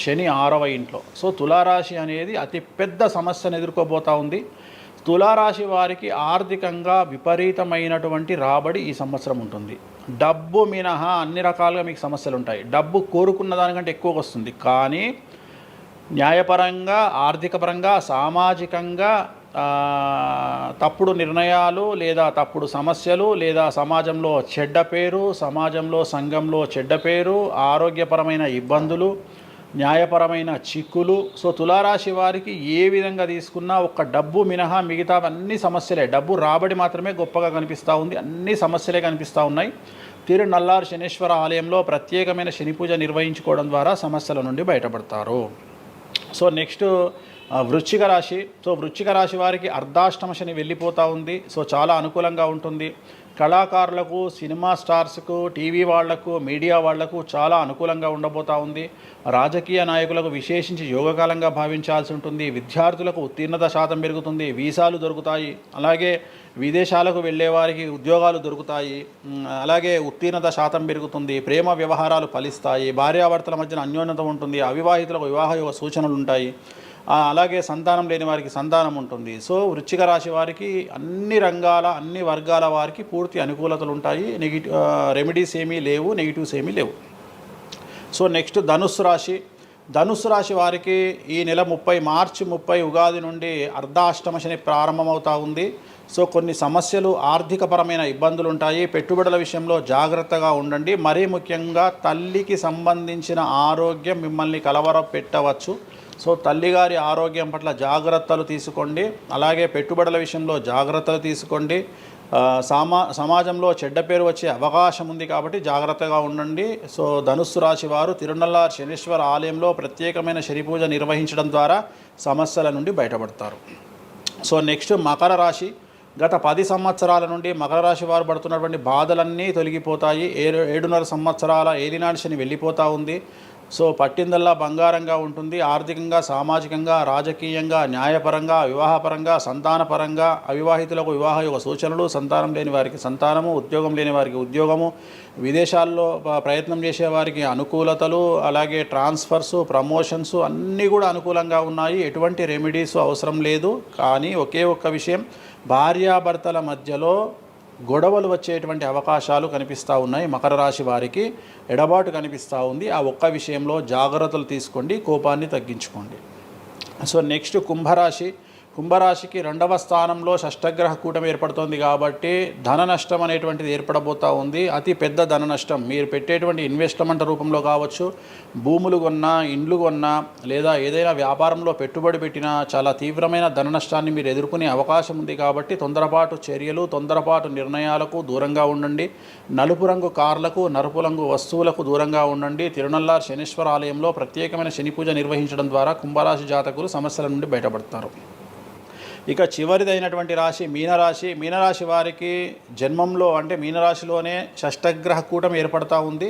శని 6వ ఇంట్లో. సో తులారాశి అనేది అతి పెద్ద సమస్యను ఎదుర్కోబోతూ ఉంది. తులారాశి వారికి ఆర్థికంగా విపరీతమైనటువంటి రాబడి ఈ సంవత్సరం ఉంటుంది. డబ్బు మినహా అన్ని రకాలుగా మీకు సమస్యలు ఉంటాయి. డబ్బు కోరుకున్న దానికంటే ఎక్కువ వస్తుంది, కానీ న్యాయపరంగా, ఆర్థిక పరంగా, సామాజికంగా తప్పుడు నిర్ణయాలు లేదా తప్పుడు సమస్యలు లేదా సమాజంలో చెడ్డ పేరు, సమాజంలో సంఘంలో చెడ్డ పేరు, ఆరోగ్యపరమైన ఇబ్బందులు, న్యాయపరమైన చిక్కులు. సో తులారాశి వారికి ఏ విధంగా తీసుకున్నా ఒక్క డబ్బు మినహా మిగతా అన్ని సమస్యలే. డబ్బు రాబడి మాత్రమే గొప్పగా కనిపిస్తూ ఉంది, అన్ని సమస్యలే కనిపిస్తూ ఉన్నాయి. తిరునల్లార్ శనీశ్వర ఆలయంలో ప్రత్యేకమైన శని పూజ నిర్వహించుకోవడం ద్వారా సమస్యల నుండి బయటపడతారు. సో నెక్స్ట్ వృశ్చిక రాశి. సో వృశ్చిక రాశి వారికి అర్ధాష్టమ శని వెళ్ళిపోతూ ఉంది. సో చాలా అనుకూలంగా ఉంటుంది. కళాకారులకు, సినిమా స్టార్స్కు, టీవీ వాళ్లకు, మీడియా వాళ్లకు చాలా అనుకూలంగా ఉండబోతూ ఉంది. రాజకీయ నాయకులకు విశేషించి యోగకాలంగా భావించాల్సి ఉంటుంది. విద్యార్థులకు ఉత్తీర్ణత శాతం పెరుగుతుంది, వీసాలు దొరుకుతాయి. అలాగే విదేశాలకు వెళ్ళే వారికి ఉద్యోగాలు దొరుకుతాయి. అలాగే ఉత్తీర్ణత శాతం పెరుగుతుంది. ప్రేమ వ్యవహారాలు ఫలిస్తాయి. భార్యాభర్తల మధ్యన అన్యోన్యత ఉంటుంది. అవివాహితులకు వివాహ సూచనలు ఉంటాయి. అలాగే సంతానం లేని వారికి సంతానం ఉంటుంది. సో వృశ్చిక రాశి వారికి అన్ని రంగాల, అన్ని వర్గాల వారికి పూర్తి అనుకూలతలు ఉంటాయి. రెమెడీస్ ఏమీ లేవు, నెగిటివ్స్ ఏమీ లేవు. సో నెక్స్ట్ ధనుస్సు రాశి. ధనుస్సు రాశి వారికి ఈ నెల మార్చి 30 ఉగాది నుండి అర్ధాష్టమ శని ప్రారంభమవుతూ ఉంది. సో కొన్ని సమస్యలు, ఆర్థికపరమైన ఇబ్బందులు ఉంటాయి. పెట్టుబడుల విషయంలో జాగ్రత్తగా ఉండండి. మరీ ముఖ్యంగా తల్లికి సంబంధించిన ఆరోగ్యం మిమ్మల్ని కలవరపెట్టవచ్చు. సో తల్లిగారి ఆరోగ్యం పట్ల జాగ్రత్తలు తీసుకోండి. అలాగే పెట్టుబడుల విషయంలో జాగ్రత్తలు తీసుకోండి. సమాజంలో చెడ్డ పేరు వచ్చే అవకాశం ఉంది కాబట్టి జాగ్రత్తగా ఉండండి. సో ధనుస్సు రాశి వారు తిరునల్లార్ శనీశ్వర ఆలయంలో ప్రత్యేకమైన శని పూజ నిర్వహించడం ద్వారా సమస్యల నుండి బయటపడతారు. సో నెక్స్ట్ మకర రాశి. గత 10 సంవత్సరాల నుండి మకర రాశి వారు పడుతున్నటువంటి బాధలన్నీ తొలగిపోతాయి. 7.5 సంవత్సరాల ఏలినాటి శని వెళ్ళిపోతూ ఉంది. సో పట్టిందల్లా బంగారంగా ఉంటుంది. ఆర్థికంగా, సామాజికంగా, రాజకీయంగా, న్యాయపరంగా, వివాహపరంగా, సంతానపరంగా, అవివాహితులకు వివాహ యోగ సూచనలు, సంతానం లేని వారికి సంతానము, ఉద్యోగం లేని వారికి ఉద్యోగము, విదేశాల్లో ప్రయత్నం చేసే వారికి అనుకూలతలు, అలాగే ట్రాన్స్ఫర్సు, ప్రమోషన్స్ అన్నీ కూడా అనుకూలంగా ఉన్నాయి. ఎటువంటి రెమెడీస్ అవసరం లేదు. కానీ ఒకే ఒక్క విషయం, భార్యాభర్తల మధ్యలో గొడవలు వచ్చేటువంటి అవకాశాలు కనిపిస్తూ ఉన్నాయి. మకర రాశి వారికి ఎడబాటు కనిపిస్తూ ఉంది. ఆ ఒక్క విషయంలో జాగ్రత్తలు తీసుకోండి, కోపాన్ని తగ్గించుకోండి. సో నెక్స్ట్ కుంభరాశి. కుంభరాశికి 2వ స్థానంలో షష్టగ్రహ కూటమి ఏర్పడుతోంది కాబట్టి ధన నష్టం అనేటువంటిది ఏర్పడబోతూ ఉంది. అతి పెద్ద ధన నష్టం మీరు పెట్టేటువంటి ఇన్వెస్ట్మెంట్ రూపంలో కావచ్చు, భూములు కొన్నా, ఇండ్లు కొన్నా, లేదా ఏదైనా వ్యాపారంలో పెట్టుబడి పెట్టినా చాలా తీవ్రమైన ధన నష్టాన్ని మీరు ఎదుర్కొనే అవకాశం ఉంది. కాబట్టి తొందరపాటు చర్యలు, తొందరపాటు నిర్ణయాలకు దూరంగా ఉండండి. నలుపు రంగు కార్లకు, నలుపు రంగు వస్తువులకు దూరంగా ఉండండి. తిరునల్లార్ శనీశ్వర ఆలయంలో ప్రత్యేకమైన శని పూజ నిర్వహించడం ద్వారా కుంభరాశి జాతకులు సమస్యల నుండి బయటపడతారు. ఇక చివరిదైనటువంటి రాశి మీనరాశి. మీనరాశి వారికి జన్మంలో అంటే మీనరాశిలోనే షష్టగ్రహ కూటమి ఏర్పడతా ఉంది.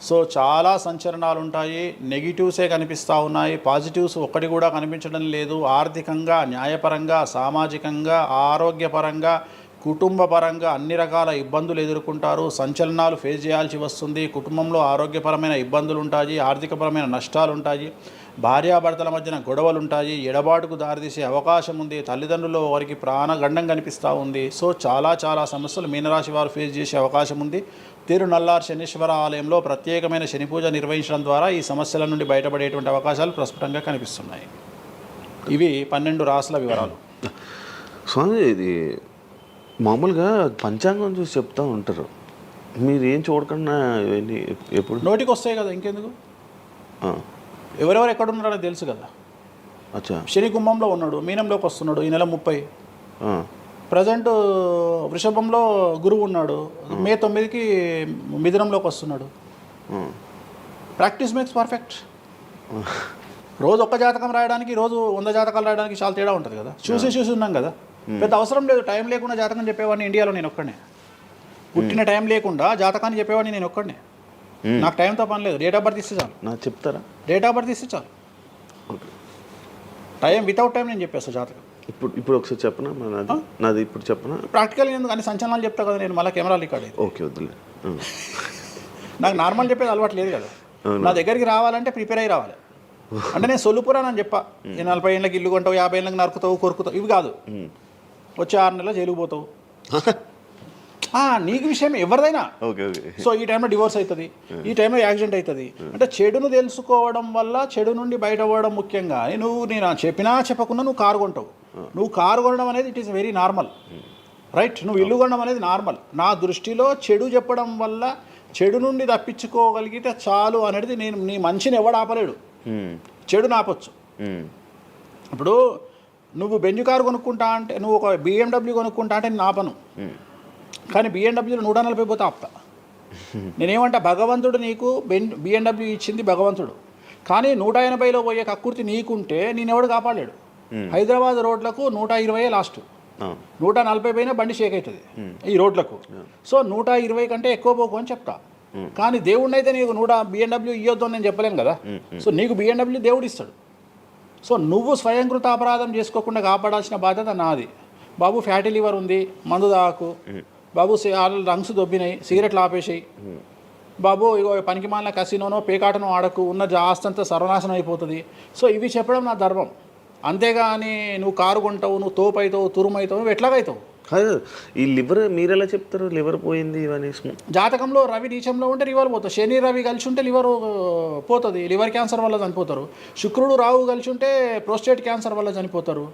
సో చాలా సంచలనాలు ఉంటాయి. నెగిటివ్సే కనిపిస్తూ ఉన్నాయి, పాజిటివ్స్ ఒక్కటి కూడా కనిపించడం లేదు. ఆర్థికంగా, న్యాయపరంగా, సామాజికంగా, ఆరోగ్యపరంగా, కుటుంబ పరంగా అన్ని రకాల ఇబ్బందులు ఎదుర్కొంటారు. సంచలనాలు ఫేస్ చేయాల్సి వస్తుంది. కుటుంబంలో ఆరోగ్యపరమైన ఇబ్బందులు ఉంటాయి, ఆర్థికపరమైన నష్టాలు ఉంటాయి, భార్యాభర్తల మధ్యన గొడవలు ఉంటాయి, ఎడబాటుకు దారితీసే అవకాశం ఉంది. తల్లిదండ్రుల్లో వారికి ప్రాణగండం కనిపిస్తూ ఉంది. సో చాలా సమస్యలు మీనరాశి వారు ఫేస్ చేసే అవకాశం ఉంది. తిరునల్లార్ శనీశ్వర ఆలయంలో ప్రత్యేకమైన శని పూజ నిర్వహించడం ద్వారా ఈ సమస్యల నుండి బయటపడేటువంటి అవకాశాలు ప్రస్ఫుటంగా కనిపిస్తున్నాయి. ఇవి 12 రాశుల వివరాలు. స్వామి, ఇది మామూలుగా పంచాంగం చూసి చెప్తూ ఉంటారు, మీరు ఏం చూడకుండా ఇవన్నీ ఎప్పుడు నోటికి వస్తాయి కదా, ఇంకెందుకు? ఎవరెవరు ఎక్కడున్నారో తెలుసు కదా. అచ్చా. శని కుంభంలో ఉన్నాడు, మీనంలోకి వస్తున్నాడు ఈ నెల 30. ప్రజెంట్ వృషభంలో గురువు ఉన్నాడు, మే 9కి మిథునంలోకి వస్తున్నాడు. Practice makes perfect. రోజు ఒక్క జాతకం రాయడానికి, రోజు 100 జాతకాలు రాయడానికి చాలా తేడా ఉంటుంది కదా. చూసి ఉన్నాం కదా, పెద్ద అవసరం లేదు. టైం లేకుండా జాతకం చెప్పేవాడిని ఇండియాలో నేను ఒక్కడే. పుట్టిన టైం లేకుండా జాతకాన్ని చెప్పేవాడిని నేను ఒక్కడే. నాకు టైంతో పని లేదు. డేట్ ఆఫ్ బర్త్ ఇస్తే చాలు. నాకు చెప్తారా? డేట్ ఆఫ్ బర్త్ ఇస్తే చాలు. టైం వితౌట్ టైం నేను చెప్పేస్తాను జాతకం. ఇప్పుడు ఒకసారి చెప్పనా? నాది ఇప్పుడు చెప్పనా? ప్రాక్టికల్ ఎందుకు అన్ని సంచలనాలు చెప్తా కదా నేను, మళ్ళీ కెమెరా రికార్డ్ అయితే. ఓకే, వద్దులే. నాకు నార్మల్ చెప్పేది అలవాటు లేదు కదా. నా దగ్గరికి రావాలంటే ప్రిపేర్ అయ్యి రావాలి. అంటే నేను సొల్లుపురానని చెప్పా, 40 ఏళ్ళకి ఇల్లు కొంటావు, 50 ఏళ్ళకి నరుకుతావు, కొరుకుతావు, ఇవి కాదు. వచ్చే 6 నెలలు జైలుకు పోతావు. నీకు విషయం ఎవరిదైనా. సో ఈ టైంలో డివోర్స్ అవుతుంది, ఈ టైంలో యాక్సిడెంట్ అవుతుంది. అంటే చెడును తెలుసుకోవడం వల్ల చెడు నుండి బయటపడడం ముఖ్యంగా. నేను చెప్పినా చెప్పకుండా నువ్వు కారు కొంటావు. నువ్వు కారు కొనడం అనేది it is very normal, right? నువ్వు ఇల్లు కొనడం అనేది నార్మల్. నా దృష్టిలో చెడు చెప్పడం వల్ల చెడు నుండి తప్పించుకోగలిగితే చాలు అనేది. నేను నీ మంచిని ఎవడు ఆపలేడు, చెడు ఆపొచ్చు. ఇప్పుడు నువ్వు బెంజ్ కారు కొనుక్కుంటా అంటే, నువ్వు ఒక BMW కొనుక్కుంటా అంటే నేను ఆపను. కానీ BMWలో 140 పోతే ఆపుతా. నేనేమంటా, భగవంతుడు నీకు BMW ఇచ్చింది భగవంతుడు, కానీ 180లో పోయే కక్కుర్తి నీకుంటే నేను ఎవడు కాపాడలేడు. హైదరాబాద్ రోడ్లకు 120 లాస్ట్, 140 పైన బండి షేక్ అవుతుంది ఈ రోడ్లకు. సో 120 కంటే ఎక్కువ పోకు అని చెప్తా. కానీ దేవుడిని అయితే నీకు BMW ఇవ్వద్దు అని నేను చెప్పలేను కదా. సో నీకు BMW దేవుడు ఇస్తాడు. సో నువ్వు స్వయంకృత అపరాధం చేసుకోకుండా కాపాడాల్సిన బాధ్యత నాది. బాబు ఫ్యాటీ లివర్ ఉంది, మందు తాకు. బాబు లంగ్స్ దొబ్బినాయి, సిగరెట్లు ఆపేసాయి. బాబు ఇగో పనికి మాలిన కసినోనో పేకాటనో ఆడకు, ఉన్న ఆస్తంతా సర్వనాశనం అయిపోతుంది. సో ఇవి చెప్పడం నా ధర్మం. అంతేగాని నువ్వు కారు కొంటావు, నువ్వు తోపైతావు, తురుమైతావు, నువ్వు ఎట్లాగైతావు? ఈ లివర్ మీరు ఎలా చెప్తారు? లివర్ పోయింది ఇవన్నీ జాతకంలో రవి నీచంలో ఉంటే లివర్ పోతుంది. శని రవి కలిసి ఉంటే లివర్ పోతుంది, లివర్ క్యాన్సర్ వల్ల చనిపోతారు. శుక్రుడు రాహు కలిసి ఉంటే ప్రోస్టేట్ క్యాన్సర్ వల్ల చనిపోతారు.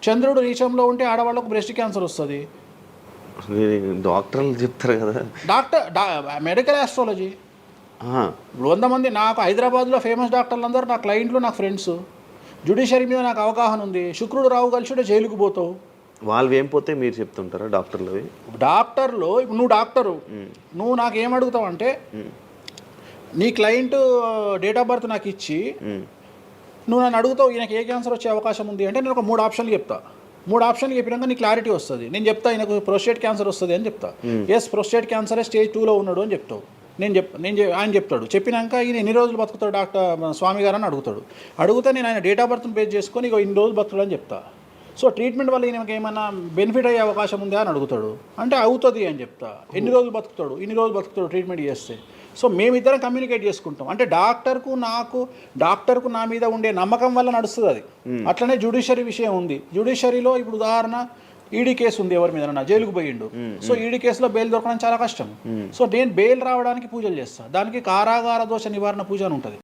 చంద్రుడు నీచంలో ఉంటే ఆడవాళ్ళకు బ్రెస్ట్ క్యాన్సర్ వస్తుంది. డాక్టర్లు చెప్తారు కదా. Medical astrology. ఇప్పుడు 100 మంది నాకు హైదరాబాద్లో ఫేమస్ డాక్టర్లు అందరూ నా క్లయింట్లు, నా ఫ్రెండ్స్. జ్యుడిషియరీ మీద నాకు అవగాహన ఉంది. శుక్రుడు రాహు కలిసి ఉంటే జైలుకు పోతావు. వాళ్ళు ఏం పోతే మీరు చెప్తుంటారా డాక్టర్లు? డాక్టర్లు ఇప్పుడు నువ్వు డాక్టరు, నువ్వు నాకు ఏం అడుగుతావు అంటే, నీ క్లయింట్ డేట్ ఆఫ్ బర్త్ నాకు ఇచ్చి నువ్వు నన్ను అడుగుతావు ఈయనకి ఏ క్యాన్సర్ వచ్చే అవకాశం ఉంది అంటే, నేను ఒక 3 ఆప్షన్లు చెప్తా. 3 ఆప్షన్లు చెప్పినాక నీకు క్లారిటీ వస్తుంది. నేను చెప్తా ఆయనకు ప్రోస్టేట్ క్యాన్సర్ వస్తుంది అని చెప్తా. ఎస్ ప్రోస్టేట్ క్యాన్సరే స్టేజ్ 2లో ఉన్నాడు అని చెప్తావు. ఆయన చెప్తాడు. చెప్పినాక ఈయన ఎన్ని రోజులు బతుకుతాడు డాక్టర్ స్వామి గారు అని అడిగితే నేను ఆయన డేట్ ఆఫ్ బర్త్ని బేస్ చేసుకొని ఇక ఇన్ని రోజులు బతుకుతాడు అని చెప్తా. సో ట్రీట్మెంట్ వల్ల ఈయనకి ఏమైనా బెనిఫిట్ అయ్యే అవకాశం ఉందా అని అడుగుతాడు. అంటే అవుతుంది అని చెప్తా. ఎన్ని రోజులు బతుకుతాడు, ఇన్ని రోజులు బతుకుతాడు ట్రీట్మెంట్ చేస్తే. సో మేమిద్దరం కమ్యూనికేట్ చేసుకుంటాం. అంటే డాక్టర్కు నా మీద ఉండే నమ్మకం వల్ల నడుస్తుంది అది. అట్లనే జ్యుడిషియరీ విషయం ఉంది. జ్యుడిషియరీలో ఇప్పుడు ఉదాహరణ ఈడీ కేసు ఉంది, ఎవరి మీద జైలుకు పోయిండు. సో ఈడీ కేసులో బెయిల్ దొరకడం చాలా కష్టం. సో నేను బెయిల్ రావడానికి పూజలు చేస్తాను. దానికి కారాగార దోష నివారణ పూజ అని ఉంటుంది.